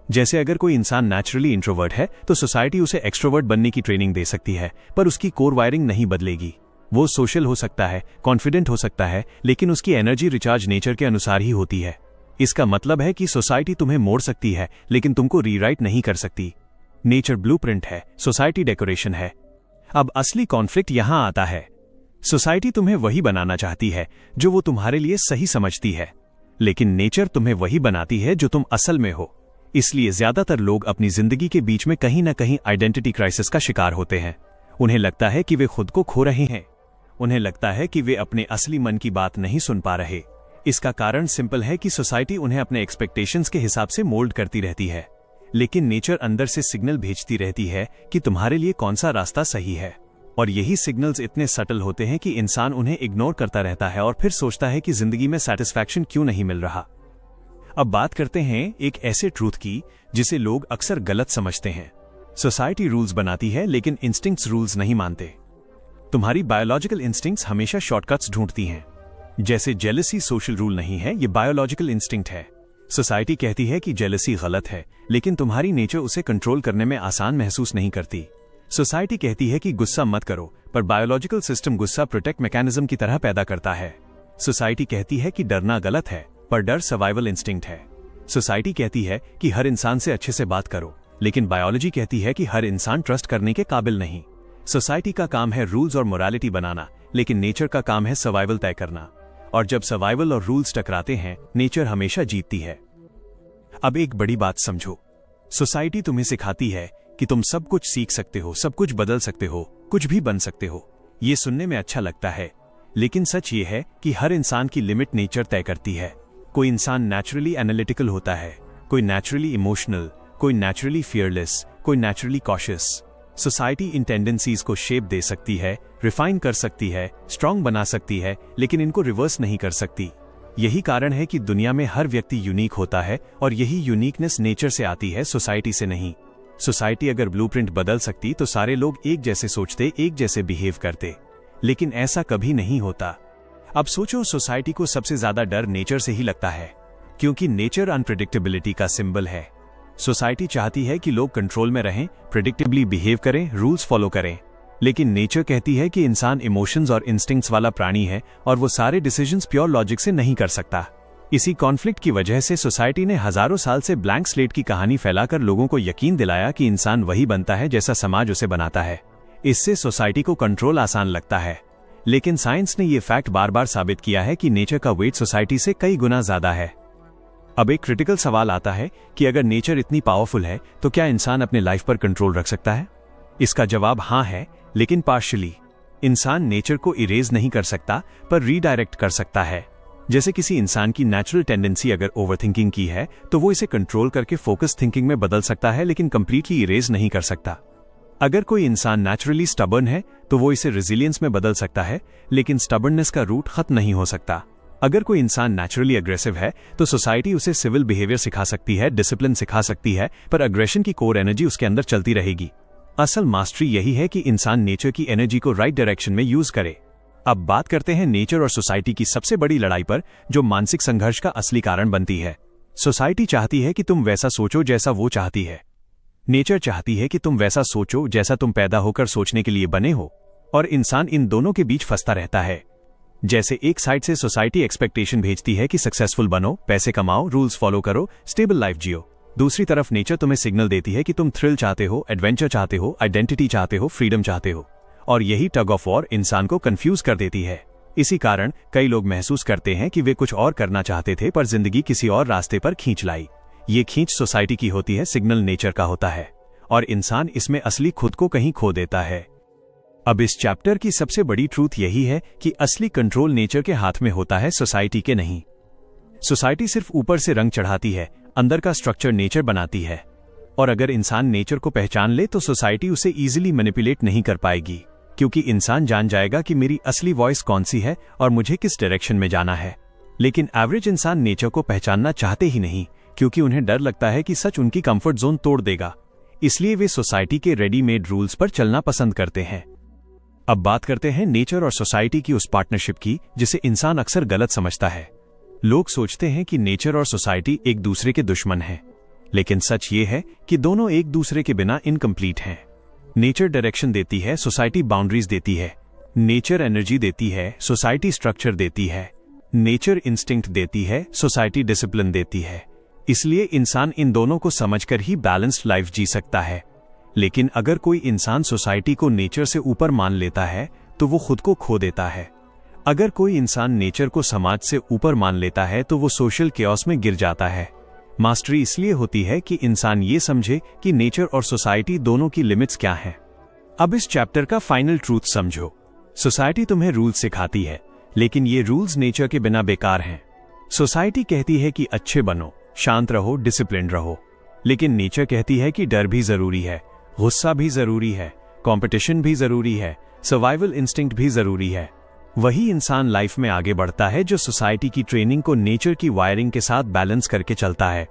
जैसे अगर कोई इंसान नेचुरली इंट्रोवर्ट है तो सोसाइटी उसे एक्सट्रोवर्ट बनने की ट्रेनिंग दे सकती है, पर उसकी कोर वायरिंग नहीं बदलेगी। वो सोशल हो सकता है, कॉन्फिडेंट हो सकता है, लेकिन उसकी एनर्जी रिचार्ज नेचर के अनुसार ही होती है। इसका मतलब है कि सोसाइटी तुम्हें मोड़ सकती है, लेकिन तुमको रीराइट नहीं कर सकती। नेचर ब्लूप्रिंट है, सोसाइटी डेकोरेशन है। अब असली कॉन्फ्लिक्ट यहां आता है। सोसाइटी तुम्हें वही बनाना चाहती है जो वो तुम्हारे लिए सही समझती है, लेकिन नेचर तुम्हें वही बनाती है जो तुम असल में हो। इसलिए ज्यादातर लोग अपनी जिंदगी के बीच में कहीं ना कहीं आइडेंटिटी क्राइसिस का शिकार होते हैं। उन्हें लगता है कि वे खुद को खो रहे हैं। उन्हें लगता है कि वे अपने असली मन की बात नहीं सुन पा रहे। इसका कारण सिंपल है कि सोसाइटी उन्हें अपने एक्सपेक्टेशंस के हिसाब से मोल्ड करती रहती है, लेकिन नेचर अंदर से सिग्नल भेजती रहती है कि तुम्हारे लिए कौन सा रास्ता सही है। और यही सिग्नल्स इतने सटल होते हैं कि इंसान उन्हें इग्नोर करता रहता है और फिर सोचता है कि जिंदगी में सैटिस्फैक्शन क्यों नहीं मिल रहा। अब बात करते हैं एक ऐसे ट्रूथ की जिसे लोग अक्सर गलत समझते हैं। सोसाइटी रूल्स बनाती है, लेकिन इंस्टिंक्ट्स रूल्स नहीं मानते। तुम्हारी बायोलॉजिकल इंस्टिंक्ट्स हमेशा शॉर्टकट्स ढूंढती हैं। जैसे जेलसी सोशल रूल नहीं है, ये बायोलॉजिकल इंस्टिंक्ट है। सोसाइटी कहती है कि जेलसी गलत है, लेकिन तुम्हारी नेचर उसे कंट्रोल करने में आसान महसूस नहीं करती। सोसाइटी कहती है कि गुस्सा मत करो, पर बायोलॉजिकल सिस्टम गुस्सा प्रोटेक्ट मैकेनिज्म की तरह पैदा करता है। सोसाइटी कहती है कि डरना गलत है, पर डर सर्वाइवल इंस्टिंक्ट है। सोसाइटी कहती है कि हर इंसान से अच्छे से बात करो, लेकिन बायोलॉजी कहती है कि हर इंसान ट्रस्ट करने के काबिल नहीं। सोसाइटी का काम है रूल्स और मोरालिटी बनाना, लेकिन नेचर का काम है सर्वाइवल तय करना। और जब सर्वाइवल और रूल्स टकराते हैं, नेचर हमेशा जीतती है। अब एक बड़ी बात समझो, सोसाइटी तुम्हें सिखाती है कि तुम सब कुछ सीख सकते हो, सब कुछ बदल सकते हो, कुछ भी बन सकते हो। ये सुनने में अच्छा लगता है, लेकिन सच ये है कि हर इंसान की लिमिट नेचर तय करती है। कोई इंसान नेचुरली एनालिटिकल होता है, कोई नेचुरली इमोशनल, कोई नेचुरली फियरलेस, कोई naturally cautious. Society in tendencies को शेप दे सकती है, रिफाइन कर सकती है, स्ट्रांग बना सकती है, लेकिन इनको रिवर्स नहीं कर सकती। यही कारण है कि दुनिया में हर व्यक्ति यूनिक होता है, और यही यूनिकनेस नेचर से आती है, सोसाइटी से नहीं। सोसाइटी अगर ब्लूप्रिंट बदल सकती तो सारे लोग एक जैसे सोचते, एक जैसे बिहेव करते, लेकिन ऐसा कभी नहीं होता। अब सोचो, सोसाइटी को सबसे ज्यादा डर नेचर से ही लगता है, क्योंकि नेचर अनप्रेडिक्टेबिलिटी का सिंबल है। सोसाइटी चाहती है कि लोग कंट्रोल में रहें, प्रेडिक्टेबली बिहेव करें, रूल्स फॉलो करें, लेकिन नेचर कहती है कि इंसान इमोशंस और इंस्टिंक्ट्स वाला प्राणी है और वो सारे डिसीजंस प्योर लॉजिक से नहीं कर सकता। इसी कॉन्फ्लिक्ट की वजह से सोसाइटी ने हजारों साल से ब्लैंक स्लेट की कहानी फैलाकर लोगों को यकीन दिलाया कि इंसान वही बनता है जैसा समाज उसे बनाता है। इससे सोसाइटी को कंट्रोल आसान लगता है, लेकिन साइंस ने यह फैक्ट बार बार साबित किया है कि नेचर का वेट सोसाइटी से कई गुना ज्यादा है। अब एक क्रिटिकल सवाल आता है कि अगर नेचर इतनी पावरफुल है तो क्या इंसान अपने लाइफ पर कंट्रोल रख सकता है? इसका जवाब हाँ है, लेकिन पार्शियली। इंसान नेचर को इरेज नहीं कर सकता, पर रीडायरेक्ट कर सकता है। जैसे किसी इंसान की नेचुरल टेंडेंसी अगर ओवरथिंकिंग की है तो वो इसे कंट्रोल करके फोकस थिंकिंग में बदल सकता है, लेकिन कंप्लीटली इरेज नहीं कर सकता। अगर कोई इंसान नेचुरली स्टबर्न है तो वो इसे रेजिलियंस में बदल सकता है, लेकिन स्टबर्ननेस का रूट खत्म नहीं हो सकता। अगर कोई इंसान नेचुरली अग्रेसिव है तो सोसाइटी उसे सिविल बिहेवियर सिखा सकती है, डिसिप्लिन सिखा सकती है, पर अग्रेशन की कोर एनर्जी उसके अंदर चलती रहेगी। असल मास्टरी यही है कि इंसान नेचर की एनर्जी को राइट डायरेक्शन में यूज करे। अब बात करते हैं नेचर और सोसाइटी की सबसे बड़ी लड़ाई पर, जो मानसिक संघर्ष का असली कारण बनती है। सोसाइटी चाहती है कि तुम वैसा सोचो जैसा वो चाहती है। नेचर चाहती है कि तुम वैसा सोचो जैसा तुम पैदा होकर सोचने के लिए बने हो, और इंसान इन दोनों के बीच फंसता रहता है। जैसे एक साइड से सोसाइटी एक्सपेक्टेशन भेजती है कि सक्सेसफुल बनो, पैसे कमाओ, रूल्स फॉलो करो, स्टेबल लाइफ जियो। दूसरी तरफ नेचर तुम्हें सिग्नल देती है कि तुम थ्रिल चाहते हो, एडवेंचर चाहते हो, आइडेंटिटी चाहते हो, फ्रीडम चाहते हो, और यही टग ऑफ वॉर इंसान को कंफ्यूज कर देती है। इसी कारण कई लोग महसूस करते हैं कि वे कुछ और करना चाहते थे, पर जिंदगी किसी और रास्ते पर खींच लाई। ये खींच सोसाइटी की होती है, सिग्नल नेचर का होता है, और इंसान इसमें असली खुद को कहीं खो देता है। अब इस चैप्टर की सबसे बड़ी ट्रूथ यही है कि असली कंट्रोल नेचर के हाथ में होता है, सोसाइटी के नहीं। सोसाइटी सिर्फ ऊपर से रंग चढ़ाती है, अंदर का स्ट्रक्चर नेचर बनाती है। और अगर इंसान नेचर को पहचान ले तो सोसाइटी उसे इजीली मैनिपुलेट नहीं कर पाएगी, क्योंकि इंसान जान जाएगा कि मेरी असली वॉइस कौन सी है और मुझे किस डायरेक्शन में जाना है। लेकिन एवरेज इंसान नेचर को पहचानना चाहते ही नहीं, क्योंकि उन्हें डर लगता है कि सच उनकी कंफर्ट जोन तोड़ देगा। इसलिए वे सोसाइटी के रेडीमेड रूल्स पर चलना पसंद करते हैं। अब बात करते हैं नेचर और सोसाइटी की उस पार्टनरशिप की जिसे इंसान अक्सर गलत समझता है। लोग सोचते हैं कि नेचर और सोसाइटी एक दूसरे के दुश्मन हैं, लेकिन सच ये है कि दोनों एक दूसरे के बिना इनकम्प्लीट हैं। नेचर डायरेक्शन देती है, सोसाइटी बाउंड्रीज देती है। नेचर एनर्जी देती है, सोसाइटी स्ट्रक्चर देती है। नेचर इंस्टिंक्ट देती है, सोसाइटी डिसिप्लिन देती है। इसलिए इंसान इन दोनों को समझकर ही बैलेंस्ड लाइफ जी सकता है। लेकिन अगर कोई इंसान सोसाइटी को नेचर से ऊपर मान लेता है तो वो खुद को खो देता है। अगर कोई इंसान नेचर को समाज से ऊपर मान लेता है तो वो सोशल केओस में गिर जाता है। मास्टरी इसलिए होती है कि इंसान ये समझे कि नेचर और सोसाइटी दोनों की लिमिट्स क्या हैं। अब इस चैप्टर का फाइनल ट्रूथ समझो। सोसाइटी तुम्हें रूल्स सिखाती है, लेकिन ये रूल्स नेचर के बिना बेकार हैं। सोसाइटी कहती है कि अच्छे बनो, शांत रहो, डिसिप्लिन रहो, लेकिन नेचर कहती है कि डर भी जरूरी है, गुस्सा भी जरूरी है, कंपटीशन भी जरूरी है, सर्वाइवल इंस्टिंक्ट भी जरूरी है। वही इंसान लाइफ में आगे बढ़ता है जो सोसाइटी की ट्रेनिंग को नेचर की वायरिंग के साथ बैलेंस करके चलता है।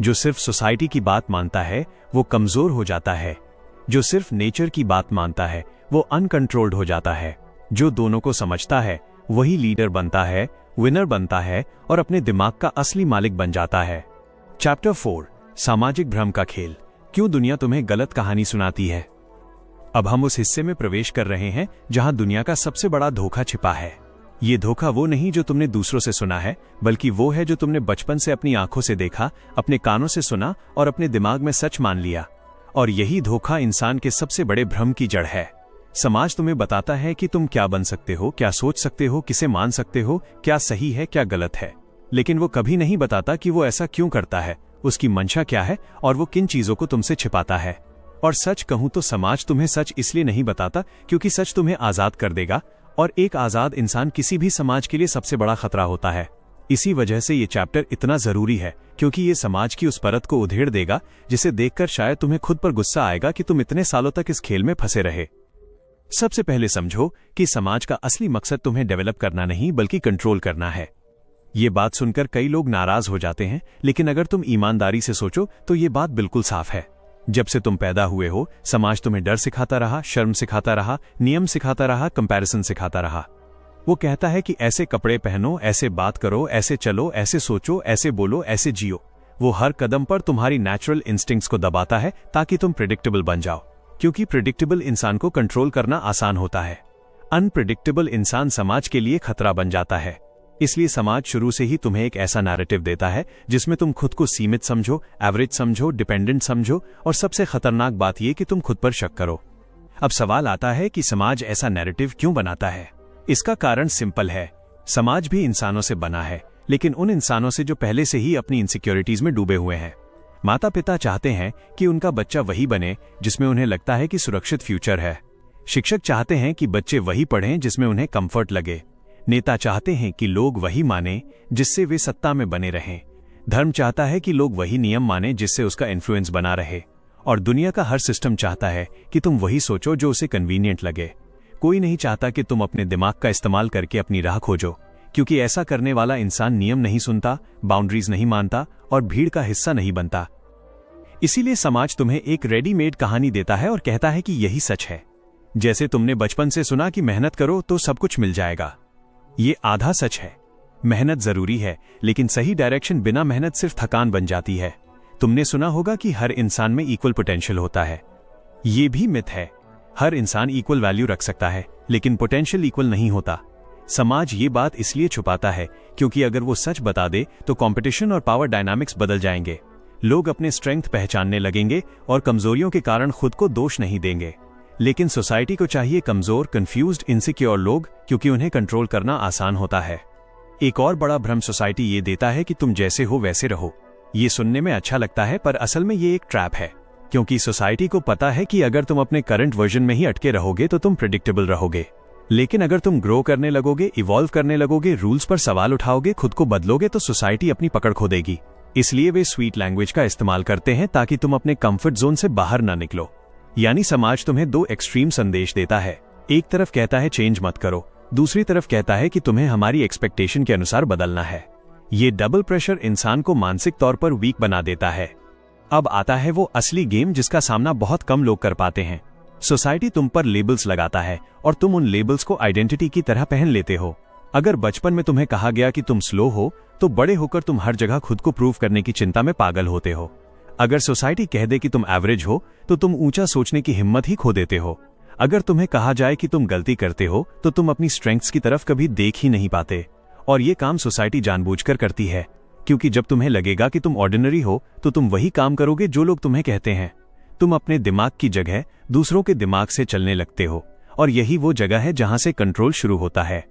जो सिर्फ सोसाइटी की बात मानता है वो कमजोर हो जाता है। जो सिर्फ नेचर की बात मानता है वो अनकंट्रोल्ड हो जाता है। जो दोनों को समझता है वही लीडर बनता है, विनर बनता है और अपने दिमाग का असली मालिक बन जाता है। चैप्टर 4, सामाजिक भ्रम का खेल। क्यों दुनिया तुम्हें गलत कहानी सुनाती है। अब हम उस हिस्से में प्रवेश कर रहे हैं जहां दुनिया का सबसे बड़ा धोखा छिपा है। ये धोखा वो नहीं जो तुमने दूसरों से सुना है, बल्कि वो है जो तुमने बचपन से अपनी आंखों से देखा, अपने कानों से सुना और अपने दिमाग में सच मान लिया। और यही धोखा इंसान के सबसे बड़े भ्रम की जड़ है। समाज तुम्हें बताता है कि तुम क्या बन सकते हो, क्या सोच सकते हो, किसे मान सकते हो, क्या सही है, क्या गलत है। लेकिन वो कभी नहीं बताता कि वो ऐसा क्यों करता है, उसकी मंशा क्या है और वो किन चीजों को तुमसे छिपाता है। और सच कहूं तो समाज तुम्हें सच इसलिए नहीं बताता क्योंकि सच तुम्हें आजाद कर देगा, और एक आजाद इंसान किसी भी समाज के लिए सबसे बड़ा खतरा होता है। इसी वजह से ये चैप्टर इतना जरूरी है, क्योंकि ये समाज की उस परत को उधेड़ देगा जिसे देखकर शायद तुम्हें खुद पर गुस्सा आएगा कि तुम इतने सालों तक इस खेल में फंसे रहे। सबसे पहले समझो कि समाज का असली मकसद तुम्हें डेवलप करना नहीं बल्कि कंट्रोल करना है। ये बात सुनकर कई लोग नाराज हो जाते हैं, लेकिन अगर तुम ईमानदारी से सोचो तो ये बात बिल्कुल साफ है। जब से तुम पैदा हुए हो, समाज तुम्हें डर सिखाता रहा, शर्म सिखाता रहा, नियम सिखाता रहा, कंपैरिजन सिखाता रहा। वो कहता है कि ऐसे कपड़े पहनो, ऐसे बात करो, ऐसे चलो, ऐसे सोचो, ऐसे बोलो, ऐसे जियो। वो हर कदम पर तुम्हारी नेचुरल इंस्टिंक्ट्स को दबाता है ताकि तुम प्रेडिक्टेबल बन जाओ, क्योंकि प्रेडिक्टेबल इंसान को कंट्रोल करना आसान होता है। अनप्रेडिक्टेबल इंसान समाज के लिए खतरा बन जाता है। इसलिए समाज शुरू से ही तुम्हें एक ऐसा नैरेटिव देता है जिसमें तुम खुद को सीमित समझो, एवरेज समझो, डिपेंडेंट समझो, और सबसे खतरनाक बात यह कि तुम खुद पर शक करो। अब सवाल आता है कि समाज ऐसा नैरेटिव क्यों बनाता है। इसका कारण सिंपल है। समाज भी इंसानों से बना है, लेकिन उन इंसानों से जो पहले से ही अपनी इनसिक्योरिटीज में डूबे हुए हैं। माता पिता चाहते हैं कि उनका बच्चा वही बने जिसमें उन्हें लगता है कि सुरक्षित फ्यूचर है। शिक्षक चाहते हैं कि बच्चे वही पढ़ें जिसमें उन्हें कंफर्ट लगे। नेता चाहते हैं कि लोग वही माने जिससे वे सत्ता में बने रहें। धर्म चाहता है कि लोग वही नियम माने जिससे उसका इन्फ्लुएंस बना रहे। और दुनिया का हर सिस्टम चाहता है कि तुम वही सोचो जो उसे कन्वीनियंट लगे। कोई नहीं चाहता कि तुम अपने दिमाग का इस्तेमाल करके अपनी राह खोजो, क्योंकि ऐसा करने वाला इंसान नियम नहीं सुनता, बाउंड्रीज नहीं मानता और भीड़ का हिस्सा नहीं बनता। इसीलिए समाज तुम्हें एक रेडीमेड कहानी देता है और कहता है कि यही सच है। जैसे तुमने बचपन से सुना कि मेहनत करो तो सब कुछ मिल जाएगा। ये आधा सच है। मेहनत जरूरी है, लेकिन सही डायरेक्शन बिना मेहनत सिर्फ थकान बन जाती है। तुमने सुना होगा कि हर इंसान में इक्वल पोटेंशियल होता है। ये भी मिथ है। हर इंसान इक्वल वैल्यू रख सकता है, लेकिन पोटेंशियल इक्वल नहीं होता। समाज ये बात इसलिए छुपाता है क्योंकि अगर वो सच बता दे तो कंपटीशन और पावर डायनामिक्स बदल जाएंगे। लोग अपने स्ट्रेंथ पहचानने लगेंगे और कमजोरियों के कारण खुद को दोष नहीं देंगे। लेकिन सोसाइटी को चाहिए कमजोर, कंफ्यूज्ड, इनसिक्योर लोग, क्योंकि उन्हें कंट्रोल करना आसान होता है। एक और बड़ा भ्रम सोसाइटी ये देता है कि तुम जैसे हो वैसे रहो। ये सुनने में अच्छा लगता है, पर असल में ये एक ट्रैप है, क्योंकि सोसाइटी को पता है कि अगर तुम अपने करंट वर्जन में ही अटके रहोगे तो तुम प्रेडिक्टेबल रहोगे। लेकिन अगर तुम ग्रो करने लगोगे, इवॉल्व करने लगोगे, रूल्स पर सवाल उठाओगे, खुद को बदलोगे, तो सोसाइटी अपनी पकड़ खो देगी। इसलिए वे स्वीट लैंग्वेज का इस्तेमाल करते हैं ताकि तुम अपने कंफर्ट जोन से बाहर ना निकलो। यानी समाज तुम्हें दो एक्सट्रीम संदेश देता है। एक तरफ कहता है चेंज मत करो, दूसरी तरफ कहता है कि तुम्हें हमारी एक्सपेक्टेशन के अनुसार बदलना है। ये डबल प्रेशर इंसान को मानसिक तौर पर वीक बना देता है। अब आता है वो असली गेम जिसका सामना बहुत कम लोग कर पाते हैं। सोसाइटी तुम पर लेबल्स लगाता है और तुम उन लेबल्स को आइडेंटिटी की तरह पहन लेते हो। अगर बचपन में तुम्हें कहा गया कि तुम स्लो हो, तो बड़े होकर तुम हर जगह खुद को प्रूव करने की चिंता में पागल होते हो। अगर सोसाइटी कह दे कि तुम एवरेज हो, तो तुम ऊंचा सोचने की हिम्मत ही खो देते हो। अगर तुम्हें कहा जाए कि तुम गलती करते हो तो तुम अपनी स्ट्रेंथ्स की तरफ कभी देख ही नहीं पाते। और ये काम सोसाइटी जानबूझकर करती है, क्योंकि जब तुम्हें लगेगा कि तुम ऑर्डिनरी हो तो तुम वही काम करोगे जो लोग तुम्हें कहते हैं। तुम अपने दिमाग की जगह दूसरों के दिमाग से चलने लगते हो, और यही वो जगह है जहां से कंट्रोल शुरू होता है।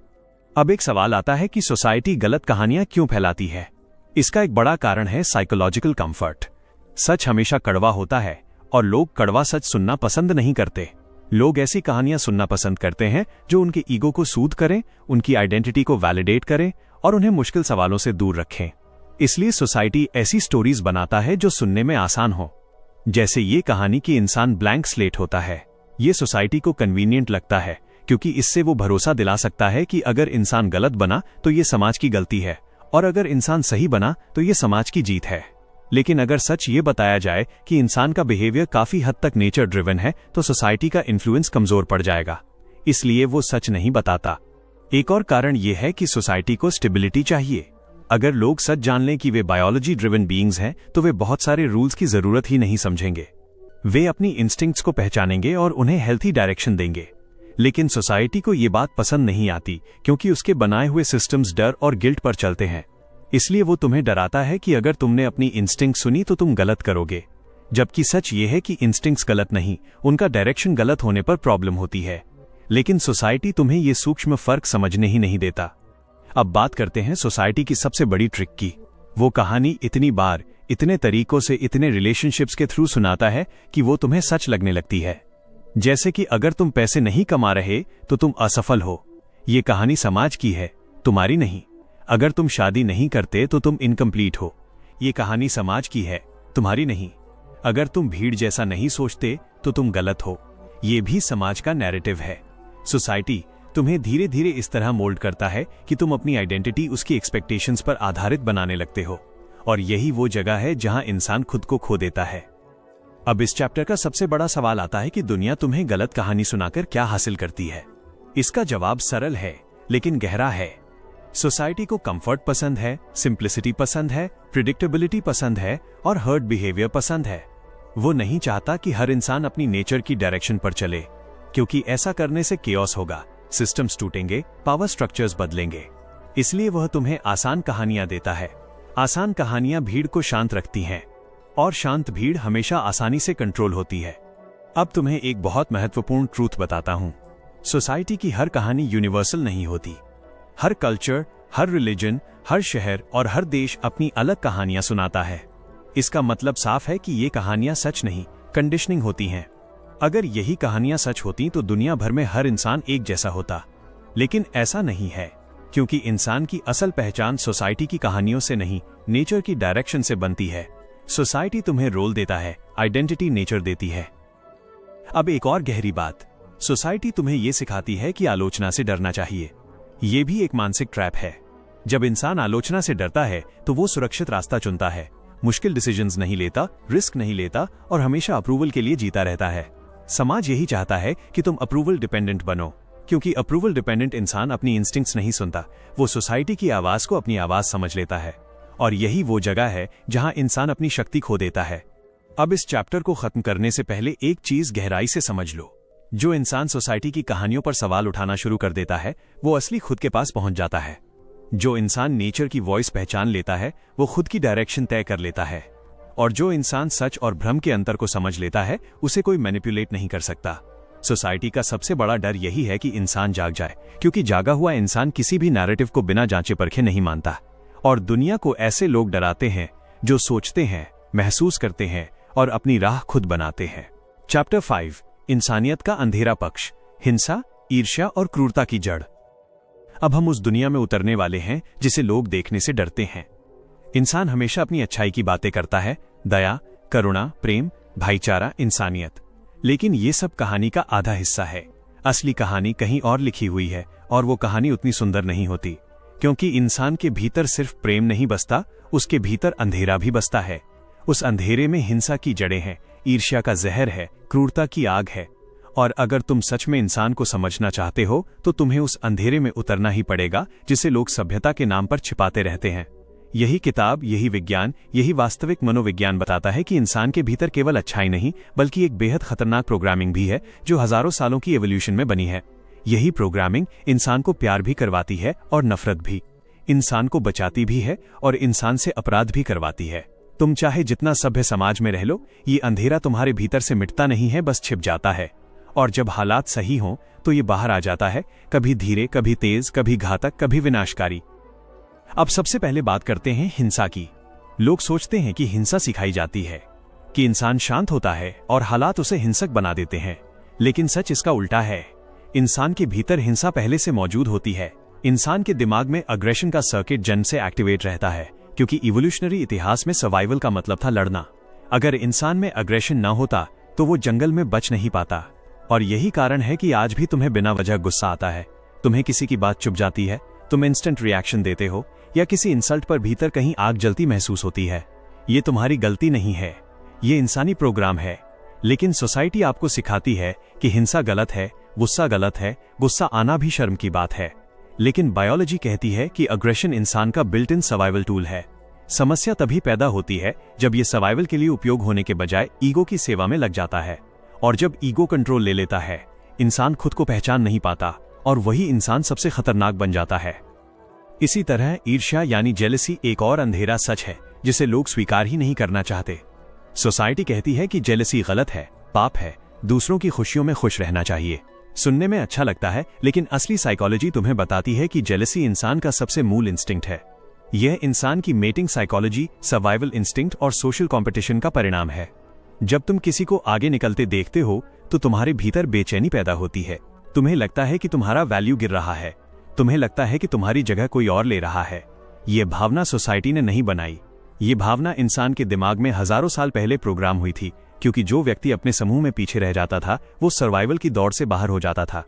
अब एक सवाल आता है कि सोसाइटी गलत कहानियां क्यों फैलाती है। इसका एक बड़ा कारण है साइकोलॉजिकल कंफर्ट। सच हमेशा कड़वा होता है और लोग कड़वा सच सुनना पसंद नहीं करते। लोग ऐसी कहानियां सुनना पसंद करते हैं जो उनके ईगो को सूद करें, उनकी आइडेंटिटी को वैलिडेट करें और उन्हें मुश्किल सवालों से दूर रखें। इसलिए सोसाइटी ऐसी स्टोरीज बनाता है जो सुनने में आसान हो। जैसे ये कहानी कि इंसान ब्लैंक स्लेट होता है। ये सोसाइटी को कन्वीनियंट लगता है, क्योंकि इससे वो भरोसा दिला सकता है कि अगर इंसान गलत बना तो ये समाज की गलती है, और अगर इंसान सही बना तो ये समाज की जीत है। लेकिन अगर सच ये बताया जाए कि इंसान का बिहेवियर काफी हद तक नेचर ड्रिवन है तो सोसाइटी का इन्फ्लुएंस कमजोर पड़ जाएगा। इसलिए वो सच नहीं बताता। एक और कारण ये है कि सोसाइटी को स्टेबिलिटी चाहिए। अगर लोग सच जान लें कि वे बायोलॉजी ड्रिवन बीइंग्स हैं तो वे बहुत सारे रूल्स की जरूरत ही नहीं समझेंगे। वे अपनी इंस्टिंक्ट्स को पहचानेंगे और उन्हें हेल्थी डायरेक्शन देंगे। लेकिन सोसाइटी को ये बात पसंद नहीं आती, क्योंकि उसके बनाए हुए सिस्टम्स डर और गिल्ट पर चलते हैं। इसलिए वो तुम्हें डराता है कि अगर तुमने अपनी इंस्टिंक्ट सुनी तो तुम गलत करोगे। जबकि सच ये है कि इंस्टिंक्ट्स गलत नहीं, उनका डायरेक्शन गलत होने पर प्रॉब्लम होती है। लेकिन सोसाइटी तुम्हें ये सूक्ष्म फर्क समझने ही नहीं देता। अब बात करते हैं सोसाइटी की सबसे बड़ी ट्रिक की। वो कहानी इतनी बार, इतने तरीकों से, इतने रिलेशनशिप्स के थ्रू सुनाता है कि वो तुम्हें सच लगने लगती है। जैसे कि अगर तुम पैसे नहीं कमा रहे तो तुम असफल हो। ये कहानी समाज की है, तुम्हारी नहीं। अगर तुम शादी नहीं करते तो तुम इनकम्प्लीट हो। ये कहानी समाज की है, तुम्हारी नहीं। अगर तुम भीड़ जैसा नहीं सोचते तो तुम गलत हो। ये भी समाज का नैरेटिव है। सोसाइटी तुम्हें धीरे धीरे इस तरह मोल्ड करता है कि तुम अपनी आइडेंटिटी उसकी एक्सपेक्टेशंस पर आधारित बनाने लगते हो, और यही वो जगह है जहां इंसान खुद को खो देता है। अब इस चैप्टर का सबसे बड़ा सवाल आता है कि दुनिया तुम्हें गलत कहानी सुनाकर क्या हासिल करती है। इसका जवाब सरल है लेकिन गहरा है। सोसाइटी को कंफर्ट पसंद है, सिंप्लिसिटी पसंद है, प्रिडिक्टेबिलिटी पसंद है और हर्ट बिहेवियर पसंद है। वो नहीं चाहता कि हर इंसान अपनी नेचर की डायरेक्शन पर चले, क्योंकि ऐसा करने से केओस होगा, सिस्टम्स टूटेंगे, पावर स्ट्रक्चर्स बदलेंगे। इसलिए वह तुम्हें आसान कहानियां देता है। आसान कहानियां भीड़ को शांत रखती हैं, और शांत भीड़ हमेशा आसानी से कंट्रोल होती है। अब तुम्हें एक बहुत महत्वपूर्ण ट्रूथ बताता हूं। सोसाइटी की हर कहानी यूनिवर्सल नहीं होती। हर कल्चर, हर रिलीजन, हर शहर और हर देश अपनी अलग कहानियां सुनाता है। इसका मतलब साफ है कि ये कहानियां सच नहीं, कंडीशनिंग होती हैं। अगर यही कहानियां सच होती तो दुनिया भर में हर इंसान एक जैसा होता। लेकिन ऐसा नहीं है, क्योंकि इंसान की असल पहचान सोसाइटी की कहानियों से नहीं, नेचर की डायरेक्शन से बनती है। सोसाइटी तुम्हें रोल देता है, आइडेंटिटी नेचर देती है। अब एक और गहरी बात, सोसाइटी तुम्हें यह सिखाती है कि आलोचना से डरना चाहिए। ये भी एक मानसिक ट्रैप है। जब इंसान आलोचना से डरता है तो वो सुरक्षित रास्ता चुनता है, मुश्किल डिसीजंस नहीं लेता, रिस्क नहीं लेता और हमेशा अप्रूवल के लिए जीता रहता है। समाज यही चाहता है कि तुम अप्रूवल डिपेंडेंट बनो, क्योंकि अप्रूवल डिपेंडेंट इंसान अपनी इंस्टिंक्ट्स नहीं सुनता, वो सोसाइटी की आवाज को अपनी आवाज समझ लेता है। और यही वो जगह है जहां इंसान अपनी शक्ति खो देता है। अब इस चैप्टर को खत्म करने से पहले एक चीज गहराई से समझ लो। जो इंसान सोसाइटी की कहानियों पर सवाल उठाना शुरू कर देता है वो असली खुद के पास पहुंच जाता है। जो इंसान नेचर की वॉइस पहचान लेता है वो खुद की डायरेक्शन तय कर लेता है। और जो इंसान सच और भ्रम के अंतर को समझ लेता है उसे कोई मैनिपुलेट नहीं कर सकता। सोसाइटी का सबसे बड़ा डर यही है कि इंसान जाग जाए, क्योंकि जागा हुआ इंसान किसी भी नैरेटिव को बिना जांचे परखे नहीं मानता। और दुनिया को ऐसे लोग डराते हैं जो सोचते हैं, महसूस करते हैं और अपनी राह खुद बनाते हैं। चैप्टर 5, इंसानियत का अंधेरा पक्ष, हिंसा, ईर्ष्या और क्रूरता की जड़। अब हम उस दुनिया में उतरने वाले हैं जिसे लोग देखने से डरते हैं। इंसान हमेशा अपनी अच्छाई की बातें करता है, दया, करुणा, प्रेम, भाईचारा, इंसानियत। लेकिन ये सब कहानी का आधा हिस्सा है। असली कहानी कहीं और लिखी हुई है, और वो कहानी उतनी सुंदर नहीं होती, क्योंकि इंसान के भीतर सिर्फ प्रेम नहीं बसता, उसके भीतर अंधेरा भी बसता है। उस अंधेरे में हिंसा की जड़ें हैं, ईर्ष्या का जहर है, क्रूरता की आग है। और अगर तुम सच में इंसान को समझना चाहते हो तो तुम्हें उस अंधेरे में उतरना ही पड़ेगा जिसे लोग सभ्यता के नाम पर छिपाते रहते हैं। यही किताब, यही विज्ञान, यही वास्तविक मनोविज्ञान बताता है कि इंसान के भीतर केवल अच्छाई नहीं बल्कि एक बेहद खतरनाक प्रोग्रामिंग भी है जो हजारों सालों की एवोल्यूशन में बनी है। यही प्रोग्रामिंग इंसान को प्यार भी करवाती है और नफरत भी, इंसान को बचाती भी है और इंसान से अपराध भी करवाती है। तुम चाहे जितना सभ्य समाज में रह लो, ये अंधेरा तुम्हारे भीतर से मिटता नहीं है, बस छिप जाता है। और जब हालात सही हों तो ये बाहर आ जाता है, कभी धीरे, कभी तेज, कभी घातक, कभी विनाशकारी। अब सबसे पहले बात करते हैं हिंसा की। लोग सोचते हैं कि हिंसा सिखाई जाती है, कि इंसान शांत होता है और हालात उसे हिंसक बना देते हैं, लेकिन सच इसका उल्टा है। इंसान के भीतर हिंसा पहले से मौजूद होती है। इंसान के दिमाग में अग्रेशन का सर्किट जन्म से एक्टिवेट रहता है, क्योंकि इवोल्यूशनरी इतिहास में सर्वाइवल का मतलब था लड़ना। अगर इंसान में अग्रेशन न होता तो वो जंगल में बच नहीं पाता। और यही कारण है कि आज भी तुम्हें बिना वजह गुस्सा आता है, तुम्हें किसी की बात चुभ जाती है, तुम इंस्टेंट रिएक्शन देते हो, या किसी इंसल्ट पर भीतर कहीं आग जलती महसूस होती है। ये तुम्हारी गलती नहीं है, ये इंसानी प्रोग्राम है। लेकिन सोसाइटी आपको सिखाती है कि हिंसा गलत है, गुस्सा गलत है, गुस्सा आना भी शर्म की बात है। लेकिन बायोलॉजी कहती है कि अग्रेशन इंसान का बिल्ट इन सर्वाइवल टूल है। समस्या तभी पैदा होती है जब ये सर्वाइवल के लिए उपयोग होने के बजाय ईगो की सेवा में लग जाता है। और जब ईगो कंट्रोल ले लेता है, इंसान खुद को पहचान नहीं पाता और वही इंसान सबसे खतरनाक बन जाता है। इसी तरह ईर्ष्या यानी जेलसी एक और अंधेरा सच है जिसे लोग स्वीकार ही नहीं करना चाहते। सोसाइटी कहती है कि जेलसी गलत है, पाप है, दूसरों की खुशियों में खुश रहना चाहिए। सुनने में अच्छा लगता है, लेकिन असली साइकोलॉजी तुम्हें बताती है कि जेलसी इंसान का सबसे मूल इंस्टिंक्ट है। यह इंसान की मेटिंग साइकोलॉजी, सर्वाइवल इंस्टिंक्ट और सोशल कंपटीशन का परिणाम है। जब तुम किसी को आगे निकलते देखते हो तो तुम्हारे भीतर बेचैनी पैदा होती है। तुम्हें लगता है कि तुम्हारा वैल्यू गिर रहा है, तुम्हें लगता है कि तुम्हारी जगह कोई और ले रहा है। ये भावना सोसाइटी ने नहीं बनाई, ये भावना इंसान के दिमाग में हजारों साल पहले प्रोग्राम हुई थी, क्योंकि जो व्यक्ति अपने समूह में पीछे रह जाता था वो सर्वाइवल की दौड़ से बाहर हो जाता था।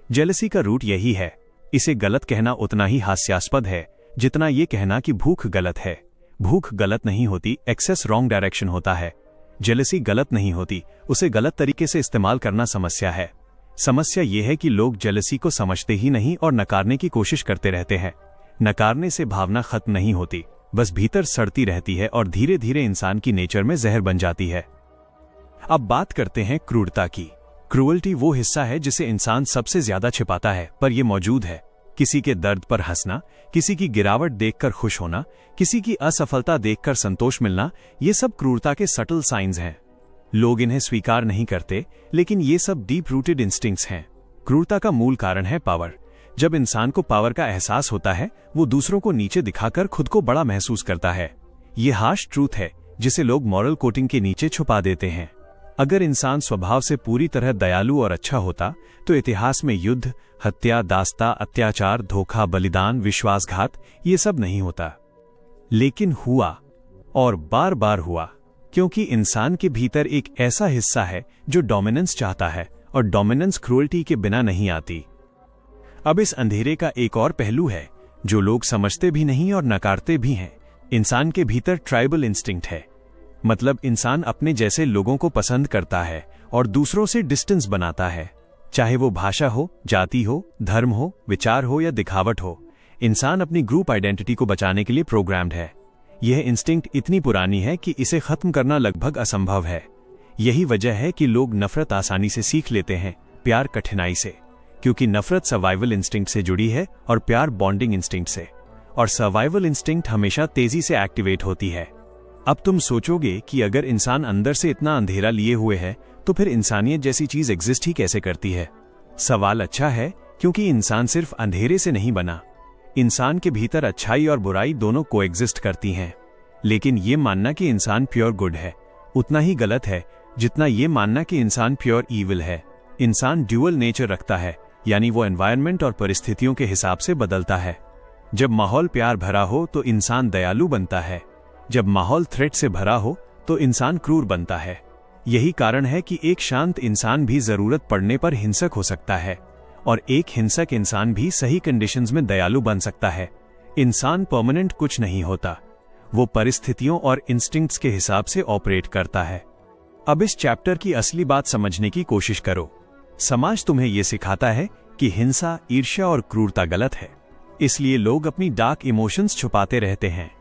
जेलसी का रूट यही है। इसे गलत कहना उतना ही हास्यास्पद है जितना ये कहना कि भूख गलत है। भूख गलत नहीं होती, एक्सेस रॉन्ग डायरेक्शन होता है। जेलसी गलत नहीं होती, उसे गलत तरीके से इस्तेमाल करना समस्या है। समस्या यह है कि लोग जेलसी को समझते ही नहीं और नकारने की कोशिश करते रहते हैं। नकारने से भावना खत्म नहीं होती, बस भीतर सड़ती रहती है और धीरे धीरे इंसान की नेचर में जहर बन जाती है। अब बात करते हैं क्रूरता की। क्रूअल्टी वो हिस्सा है जिसे इंसान सबसे ज्यादा छिपाता है, पर यह मौजूद है। किसी के दर्द पर हंसना, किसी की गिरावट देखकर खुश होना, किसी की असफलता देखकर संतोष मिलना, ये सब क्रूरता के सटल साइंस हैं। लोग इन्हें स्वीकार नहीं करते, लेकिन ये सब डीप रूटेड इंस्टिंक्ट्स हैं। क्रूरता का मूल कारण है पावर। जब इंसान को पावर का एहसास होता है, वो दूसरों को नीचे दिखाकर खुद को बड़ा महसूस करता है। ये हार्श ट्रूथ है जिसे लोग मॉरल कोटिंग के नीचे छुपा देते हैं। अगर इंसान स्वभाव से पूरी तरह दयालु और अच्छा होता तो इतिहास में युद्ध, हत्या, दास्ता, अत्याचार, धोखा, बलिदान, विश्वासघात ये सब नहीं होता। लेकिन हुआ, और बार बार हुआ, क्योंकि इंसान के भीतर एक ऐसा हिस्सा है जो डोमिनेंस चाहता है, और डोमिनेंस क्रूअल्टी के बिना नहीं आती। अब इस अंधेरे का एक और पहलू है जो लोग समझते भी नहीं और नकारते भी हैं। इंसान के भीतर ट्राइबल इंस्टिंक्ट है, मतलब इंसान अपने जैसे लोगों को पसंद करता है और दूसरों से डिस्टेंस बनाता है। चाहे वो भाषा हो, जाति हो, धर्म हो, विचार हो या दिखावट हो, इंसान अपनी ग्रुप आइडेंटिटी को बचाने के लिए प्रोग्राम्ड है। यह इंस्टिंक्ट इतनी पुरानी है कि इसे खत्म करना लगभग असंभव है। यही वजह है कि लोग नफरत आसानी से सीख लेते हैं, प्यार कठिनाई से, क्योंकि नफरत सर्वाइवल इंस्टिंक्ट से जुड़ी है और प्यार बॉन्डिंग इंस्टिंक्ट से, और सर्वाइवल इंस्टिंक्ट हमेशा तेजी से एक्टिवेट होती है। अब तुम सोचोगे कि अगर इंसान अंदर से इतना अंधेरा लिए हुए है तो फिर इंसानियत जैसी चीज एग्जिस्ट ही कैसे करती है? सवाल अच्छा है, क्योंकि इंसान सिर्फ अंधेरे से नहीं बना। इंसान के भीतर अच्छाई और बुराई दोनों कोएग्जिस्ट करती हैं। लेकिन ये मानना कि इंसान प्योर गुड है उतना ही गलत है जितना ये मानना कि इंसान प्योर ईविल है। इंसान ड्यूअल नेचर रखता है, यानी वो एनवायरनमेंट और परिस्थितियों के हिसाब से बदलता है। जब माहौल प्यार भरा हो तो इंसान दयालु बनता है, जब माहौल थ्रेट से भरा हो तो इंसान क्रूर बनता है। यही कारण है कि एक शांत इंसान भी जरूरत पड़ने पर हिंसक हो सकता है, और एक हिंसक इंसान भी सही कंडीशंस में दयालु बन सकता है। इंसान परमानेंट कुछ नहीं होता, वो परिस्थितियों और इंस्टिंक्ट्स के हिसाब से ऑपरेट करता है। अब इस चैप्टर की असली बात समझने की कोशिश करो। समाज तुम्हें यह सिखाता है कि हिंसा, ईर्ष्या और क्रूरता गलत है, इसलिए लोग अपनी डार्क इमोशंस छुपाते रहते हैं।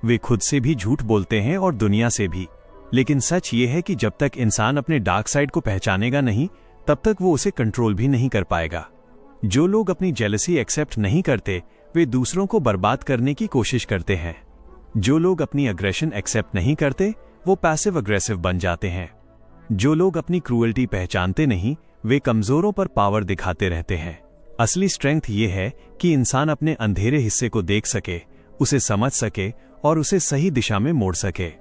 वे खुद से भी झूठ बोलते हैं और दुनिया से भी। लेकिन सच ये है कि जब तक इंसान अपने डार्क साइड को पहचानेगा नहीं, तब तक वो उसे कंट्रोल भी नहीं कर पाएगा। जो लोग अपनी जेलसी एक्सेप्ट नहीं करते, वे दूसरों को बर्बाद करने की कोशिश करते हैं। जो लोग अपनी अग्रेशन एक्सेप्ट नहीं करते, वो पैसिव अग्रेसिव बन जाते हैं। जो लोग अपनी क्रूअल्टी पहचानते नहीं, वे कमजोरों पर पावर दिखाते रहते हैं। असली स्ट्रेंथ ये है कि इंसान अपने अंधेरे हिस्से को देख सके, उसे समझ सके और उसे सही दिशा में मोड़ सके।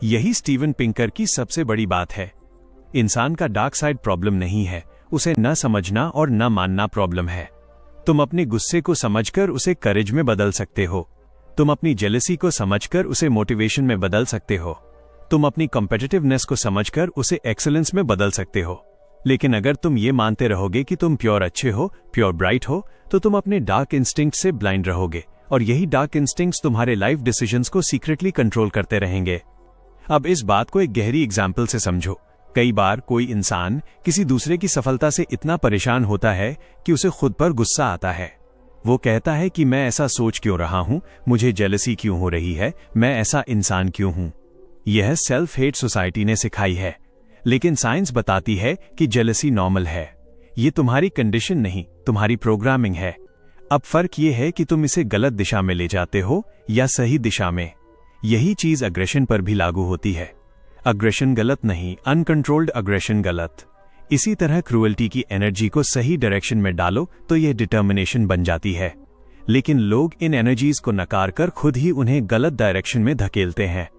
यही स्टीवन पिंकर की सबसे बड़ी बात है। इंसान का डार्क साइड प्रॉब्लम नहीं है, उसे न समझना और न मानना प्रॉब्लम है। तुम अपने गुस्से को समझकर उसे करेज में बदल सकते हो। तुम अपनी जेलसी को समझकर उसे मोटिवेशन में बदल सकते हो। तुम अपनी कॉम्पिटिटिवनेस को समझकर उसे एक्सेलेंस में बदल सकते हो। लेकिन अगर तुम ये मानते रहोगे कि तुम प्योर अच्छे हो, प्योर ब्राइट हो, तो तुम अपने डार्क इंस्टिंक्ट से ब्लाइंड रहोगे और यही डार्क इंस्टिंक्ट्स तुम्हारे लाइफ डिसीजंस को सीक्रेटली कंट्रोल करते रहेंगे। अब इस बात को एक गहरी एग्जाम्पल से समझो। कई बार कोई इंसान किसी दूसरे की सफलता से इतना परेशान होता है कि उसे खुद पर गुस्सा आता है। वो कहता है कि मैं ऐसा सोच क्यों रहा हूं, मुझे जेलसी क्यों हो रही है, मैं ऐसा इंसान क्यों हूं। यह सेल्फ हेट सोसाइटी ने सिखाई है, लेकिन साइंस बताती है कि जेलसी नॉर्मल है। ये तुम्हारी कंडीशन नहीं, तुम्हारी प्रोग्रामिंग है। अब फर्क ये है कि तुम इसे गलत दिशा में ले जाते हो या सही दिशा में। यही चीज अग्रेशन पर भी लागू होती है। अग्रेशन गलत नहीं, अनकंट्रोल्ड अग्रेशन गलत। इसी तरह क्रूअल्टी की एनर्जी को सही डायरेक्शन में डालो तो यह डिटर्मिनेशन बन जाती है। लेकिन लोग इन एनर्जीज को नकार कर खुद ही उन्हें गलत डायरेक्शन में धकेलते हैं।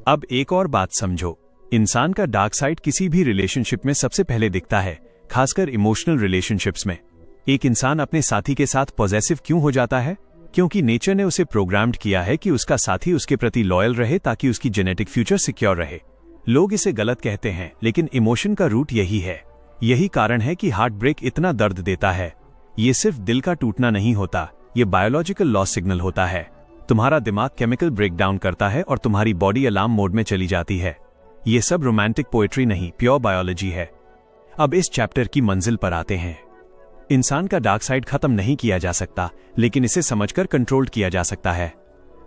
अब एक और बात समझो, इंसान का डार्क साइड किसी भी रिलेशनशिप में सबसे पहले दिखता है, खासकर इमोशनल रिलेशनशिप्स में। एक इंसान अपने साथी के साथ पॉजेसिव क्यों हो जाता है? क्योंकि नेचर ने उसे प्रोग्राम्ड किया है कि उसका साथी उसके प्रति लॉयल रहे ताकि उसकी जेनेटिक फ्यूचर सिक्योर रहे। लोग इसे गलत कहते हैं, लेकिन इमोशन का रूट यही है। यही कारण है कि हार्ट ब्रेक इतना दर्द देता है। ये सिर्फ दिल का टूटना नहीं होता, ये बायोलॉजिकल लॉस सिग्नल होता है। तुम्हारा दिमाग केमिकल ब्रेकडाउन करता है और तुम्हारी बॉडी अलार्म मोड में चली जाती है। ये सब रोमांटिक पोएट्री नहीं, प्योर बायोलॉजी है। अब इस चैप्टर की मंजिल पर आते हैं। इंसान का डार्क साइड खत्म नहीं किया जा सकता, लेकिन इसे समझकर कंट्रोल किया जा सकता है।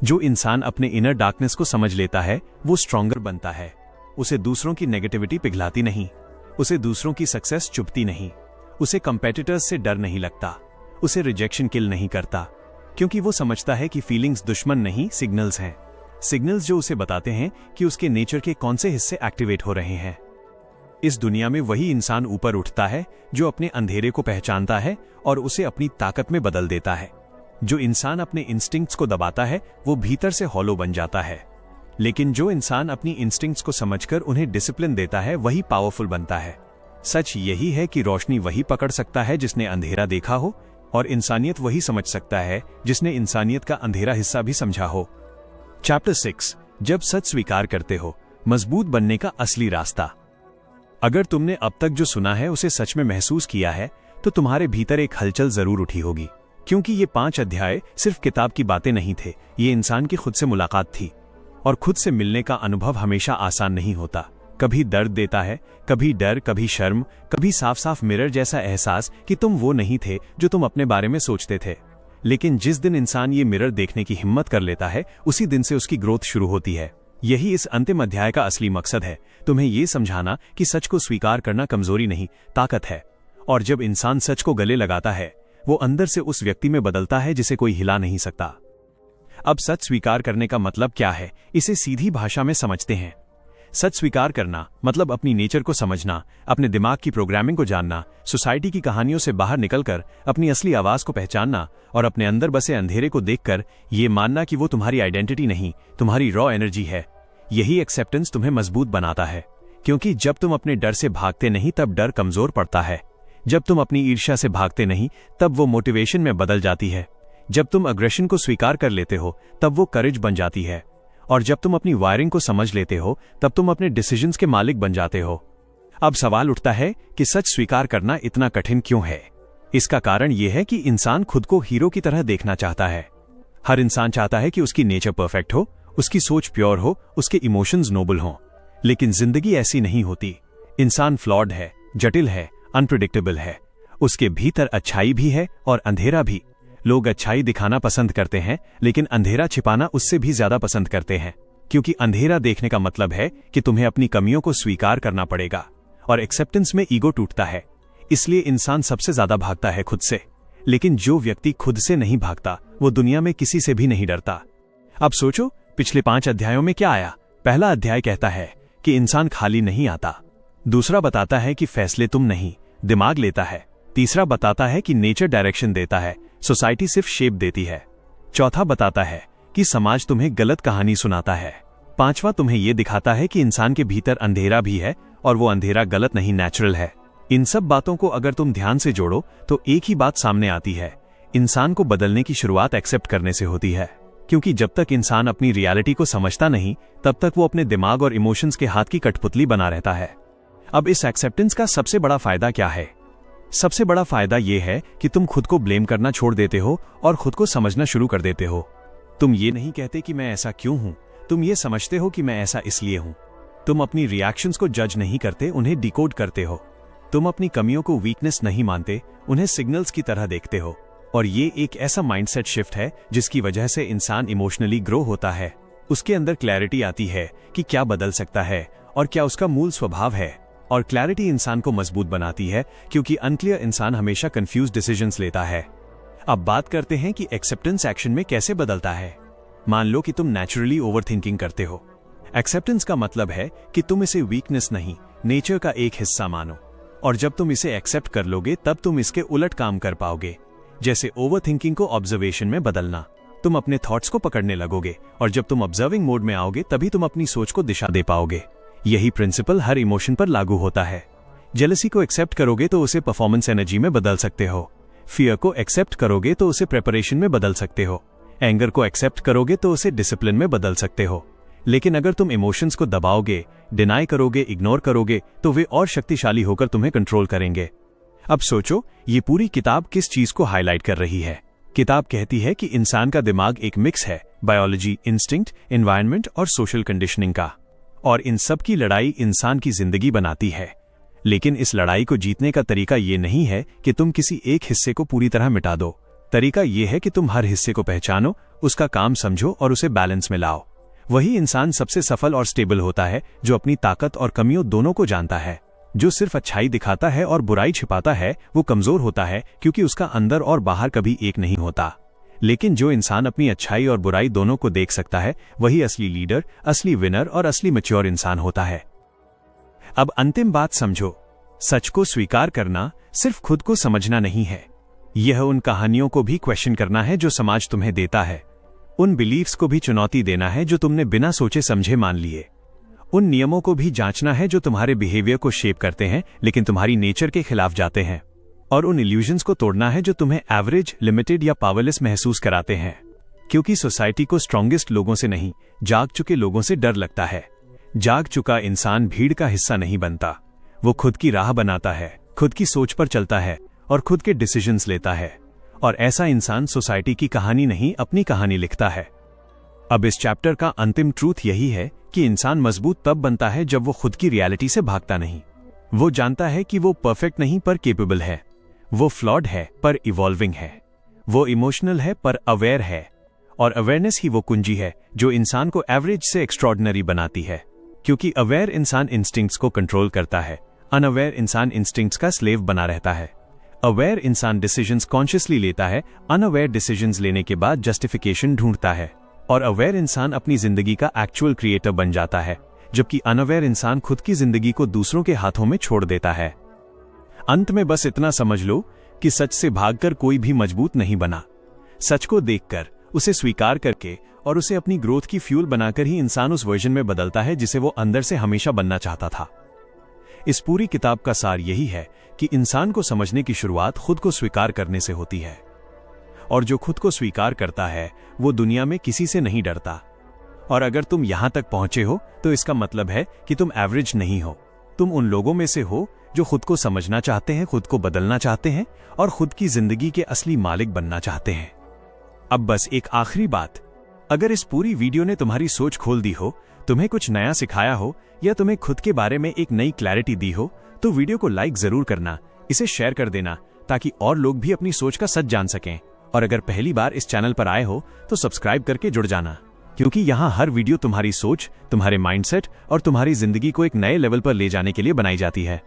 जो इंसान अपने इनर डार्कनेस को समझ लेता है, वो स्ट्रॉन्गर बनता है। उसे दूसरों की नेगेटिविटी पिघलाती नहीं, उसे दूसरों की सक्सेस चुभती नहीं, उसे कंपेटिटर्स से डर नहीं लगता, उसे रिजेक्शन किल नहीं करता, क्योंकि वो समझता है कि फीलिंग्स दुश्मन नहीं, सिग्नल्स हैं। सिग्नल्स जो उसे बताते हैं कि उसके नेचर के कौन से हिस्से एक्टिवेट हो रहे हैं। इस दुनिया में वही इंसान ऊपर उठता है जो अपने अंधेरे को पहचानता है और उसे अपनी ताकत में बदल देता है। जो इंसान अपने इंस्टिंक्ट्स को दबाता है, वो भीतर से हॉलो बन जाता है। लेकिन जो इंसान अपनी इंस्टिंक्ट्स को समझकर उन्हें डिसिप्लिन देता है, वही पावरफुल बनता है। सच यही है कि रोशनी वही पकड़ सकता है जिसने अंधेरा देखा हो, और इंसानियत वही समझ सकता है जिसने इंसानियत का अंधेरा हिस्सा भी समझा हो। चैप्टर 6, जब सच स्वीकार करते हो, मजबूत बनने का असली रास्ता। अगर तुमने अब तक जो सुना है उसे सच में महसूस किया है, तो तुम्हारे भीतर एक हलचल जरूर उठी होगी, क्योंकि ये 5 अध्याय सिर्फ किताब की बातें नहीं थे, ये इंसान की खुद से मुलाकात थी। और खुद से मिलने का अनुभव हमेशा आसान नहीं होता। कभी दर्द देता है, कभी डर, कभी शर्म, कभी साफ साफ मिरर जैसा एहसास कि तुम वो नहीं थे जो तुम अपने बारे में सोचते थे। लेकिन जिस दिन इंसान ये मिरर देखने की हिम्मत कर लेता है, उसी दिन से उसकी ग्रोथ शुरू होती है। यही इस अंतिम अध्याय का असली मकसद है, तुम्हें ये समझाना कि सच को स्वीकार करना कमजोरी नहीं, ताकत है। और जब इंसान सच को गले लगाता है, वो अंदर से उस व्यक्ति में बदलता है जिसे कोई हिला नहीं सकता। अब सच स्वीकार करने का मतलब क्या है, इसे सीधी भाषा में समझते हैं। सच स्वीकार करना मतलब अपनी नेचर को समझना, अपने दिमाग की प्रोग्रामिंग को जानना, सोसाइटी की कहानियों से बाहर निकलकर अपनी असली आवाज को पहचानना और अपने अंदर बसे अंधेरे को देखकर ये मानना कि वो तुम्हारी आइडेंटिटी नहीं, तुम्हारी रॉ एनर्जी है। यही एक्सेप्टेंस तुम्हें मजबूत बनाता है, क्योंकि जब तुम अपने डर से भागते नहीं, तब डर कमजोर पड़ता है। जब तुम अपनी ईर्ष्या से भागते नहीं, तब वो मोटिवेशन में बदल जाती है। जब तुम अग्रेशन को स्वीकार कर लेते हो, तब वो करेज बन जाती है। और जब तुम अपनी वायरिंग को समझ लेते हो, तब तुम अपने डिसीजंस के मालिक बन जाते हो। अब सवाल उठता है कि सच स्वीकार करना इतना कठिन क्यों है? इसका कारण यह है कि इंसान खुद को हीरो की तरह देखना चाहता है। हर इंसान चाहता है कि उसकी नेचर परफेक्ट हो, उसकी सोच प्योर हो, उसके इमोशंस नोबल हों। लेकिन जिंदगी ऐसी नहीं होती। इंसान फ्लॉड है, जटिल है, अनप्रिडिक्टेबल है। उसके भीतर अच्छाई भी है और अंधेरा भी। लोग अच्छाई दिखाना पसंद करते हैं, लेकिन अंधेरा छिपाना उससे भी ज्यादा पसंद करते हैं, क्योंकि अंधेरा देखने का मतलब है कि तुम्हें अपनी कमियों को स्वीकार करना पड़ेगा, और एक्सेप्टेंस में ईगो टूटता है। इसलिए इंसान सबसे ज्यादा भागता है खुद से, लेकिन जो व्यक्ति खुद से नहीं भागता वो दुनिया में किसी से भी नहीं डरता। अब सोचो, पिछले 5 अध्यायों में क्या आया। पहला अध्याय कहता है कि इंसान खाली नहीं आता। दूसरा बताता है कि फैसले तुम नहीं, दिमाग लेता है। तीसरा बताता है कि नेचर डायरेक्शन देता है, सोसाइटी सिर्फ शेप देती है। चौथा बताता है कि समाज तुम्हें गलत कहानी सुनाता है। पांचवा तुम्हें यह दिखाता है कि इंसान के भीतर अंधेरा भी है, और वो अंधेरा गलत नहीं, नेचुरल है। इन सब बातों को अगर तुम ध्यान से जोड़ो तो एक ही बात सामने आती है, इंसान को बदलने की शुरुआत एक्सेप्ट करने से होती है। क्योंकि जब तक इंसान अपनी रियलिटी को समझता नहीं, तब तक वो अपने दिमाग और इमोशंस के हाथ की कठपुतली बना रहता है। अब इस एक्सेप्टेंस का सबसे बड़ा फायदा क्या है? सबसे बड़ा फायदा यह है कि तुम खुद को ब्लेम करना छोड़ देते हो और खुद को समझना शुरू कर देते हो। तुम ये नहीं कहते कि मैं ऐसा क्यों हूं, तुम ये समझते हो कि मैं ऐसा इसलिए हूं। तुम अपनी रिएक्शंस को जज नहीं करते, उन्हें डिकोड करते हो। तुम अपनी कमियों को वीकनेस नहीं मानते, उन्हें सिग्नल्स की तरह देखते हो। और ये एक ऐसा माइंडसेट शिफ्ट है जिसकी वजह से इंसान इमोशनली ग्रो होता है। उसके अंदर क्लैरिटी आती है कि क्या बदल सकता है और क्या उसका मूल स्वभाव है। और क्लैरिटी इंसान को मजबूत बनाती है, क्योंकि अनक्लियर इंसान हमेशा कंफ्यूज डिसीजंस लेता है। अब बात करते हैं कि एक्सेप्टेंस एक्शन में कैसे बदलता है। मान लो कि तुम नेचुरली ओवरथिंकिंग करते हो। एक्सेप्टेंस का मतलब है कि तुम इसे वीकनेस नहीं, नेचर का एक हिस्सा मानो। और जब तुम इसे एक्सेप्ट कर लोगे तब तुम इसके उलट काम कर पाओगे। जैसे ओवरथिंकिंग को ऑब्जर्वेशन में बदलना। तुम अपने थॉट्स को पकड़ने लगोगे, और जब तुम ऑब्जर्विंग मोड में आओगे तभी तुम अपनी सोच को दिशा दे पाओगे। यही प्रिंसिपल हर इमोशन पर लागू होता है। जेलसी को एक्सेप्ट करोगे तो उसे परफॉर्मेंस एनर्जी में बदल सकते हो। फियर को एक्सेप्ट करोगे तो उसे प्रिपरेशन में बदल सकते हो। एंगर को एक्सेप्ट करोगे तो उसे डिसिप्लिन में बदल सकते हो। लेकिन अगर तुम इमोशंस को दबाओगे, डिनाई करोगे, इग्नोर करोगे, तो वे और शक्तिशाली होकर तुम्हें कंट्रोल करेंगे। अब सोचो, ये पूरी किताब किस चीज को हाईलाइट कर रही है? किताब कहती है कि इंसान का दिमाग एक मिक्स है, बायोलॉजी, इंस्टिंक्ट, एनवायरनमेंट और सोशल कंडीशनिंग का। और इन सब की लड़ाई इंसान की जिंदगी बनाती है। लेकिन इस लड़ाई को जीतने का तरीका ये नहीं है कि तुम किसी एक हिस्से को पूरी तरह मिटा दो। तरीका ये है कि तुम हर हिस्से को पहचानो, उसका काम समझो और उसे बैलेंस में लाओ। वही इंसान सबसे सफल और स्टेबल होता है, जो अपनी ताकत और कमियों दोनों को जानता है। जो सिर्फ अच्छाई दिखाता है और बुराई छिपाता है, वो कमजोर होता है, क्योंकि उसका अंदर और बाहर कभी एक नहीं होता। लेकिन जो इंसान अपनी अच्छाई और बुराई दोनों को देख सकता है, वही असली लीडर, असली विनर और असली मैच्योर इंसान होता है। अब अंतिम बात समझो, सच को स्वीकार करना सिर्फ खुद को समझना नहीं है। यह उन कहानियों को भी क्वेश्चन करना है जो समाज तुम्हें देता है। उन बिलीफ्स को भी चुनौती देना है जो तुमने बिना सोचे समझे मान लिए। उन नियमों को भी जांचना है जो तुम्हारे बिहेवियर को शेप करते हैं लेकिन तुम्हारी नेचर के खिलाफ जाते हैं। और उन इल्यूजन्स को तोड़ना है जो तुम्हें एवरेज, लिमिटेड या पावरलेस महसूस कराते हैं। क्योंकि सोसाइटी को स्ट्रॉन्गेस्ट लोगों से नहीं, जाग चुके लोगों से डर लगता है। जाग चुका इंसान भीड़ का हिस्सा नहीं बनता। वो खुद की राह बनाता है, खुद की सोच पर चलता है और खुद के डिसीजंस लेता है। और ऐसा इंसान सोसाइटी की कहानी नहीं, अपनी कहानी लिखता है। अब इस चैप्टर का अंतिम ट्रूथ यही है कि इंसान मजबूत तब बनता है जब वो खुद की रियलिटी से भागता नहीं। वो जानता है कि वो परफेक्ट नहीं पर केपेबल है। वो फ्लॉड है पर इवॉल्विंग है। वो इमोशनल है पर अवेयर है। और अवेयरनेस ही वो कुंजी है जो इंसान को एवरेज से एक्स्ट्रॉर्डिनरी बनाती है। क्योंकि अवेयर इंसान इंस्टिंक्ट्स को कंट्रोल करता है, अनअवेयर इंसान इंस्टिंक्ट्स का स्लेव बना रहता है। अवेयर इंसान डिसीजंस कॉन्शियसली लेता है, अनअवेयर डिसीजंस लेने के बाद जस्टिफिकेशन ढूंढता है। और अवेयर इंसान अपनी जिंदगी का एक्चुअल क्रिएटर बन जाता है, जबकि अनअवेयर इंसान खुद की जिंदगी को दूसरों के हाथों में छोड़ देता है। अंत में बस इतना समझ लो कि सच से भागकर कोई भी मजबूत नहीं बना। सच को देखकर, उसे स्वीकार करके और उसे अपनी ग्रोथ की फ्यूल बनाकर ही इंसान उस वर्जन में बदलता है जिसे वो अंदर से हमेशा बनना चाहता था। इस पूरी किताब का सार यही है कि इंसान को समझने की शुरुआत खुद को स्वीकार करने से होती है। और जो खुद को स्वीकार करता है वो दुनिया में किसी से नहीं डरता। और अगर तुम यहां तक पहुंचे हो तो इसका मतलब है कि तुम एवरेज नहीं हो। तुम उन लोगों में से हो जो खुद को समझना चाहते हैं, खुद को बदलना चाहते हैं और खुद की जिंदगी के असली मालिक बनना चाहते हैं। अब बस एक आखिरी बात, अगर इस पूरी वीडियो ने तुम्हारी सोच खोल दी हो, तुम्हें कुछ नया सिखाया हो या तुम्हें खुद के बारे में एक नई क्लैरिटी दी हो, तो वीडियो को लाइक जरूर करना, इसे शेयर कर देना ताकि और लोग भी अपनी सोच का सच जान सकें। और अगर पहली बार इस चैनल पर आए हो तो सब्सक्राइब करके जुड़ जाना, क्योंकि यहाँ हर वीडियो तुम्हारी सोच, तुम्हारे माइंडसेट और तुम्हारी जिंदगी को एक नए लेवल पर ले जाने के लिए बनाई जाती है।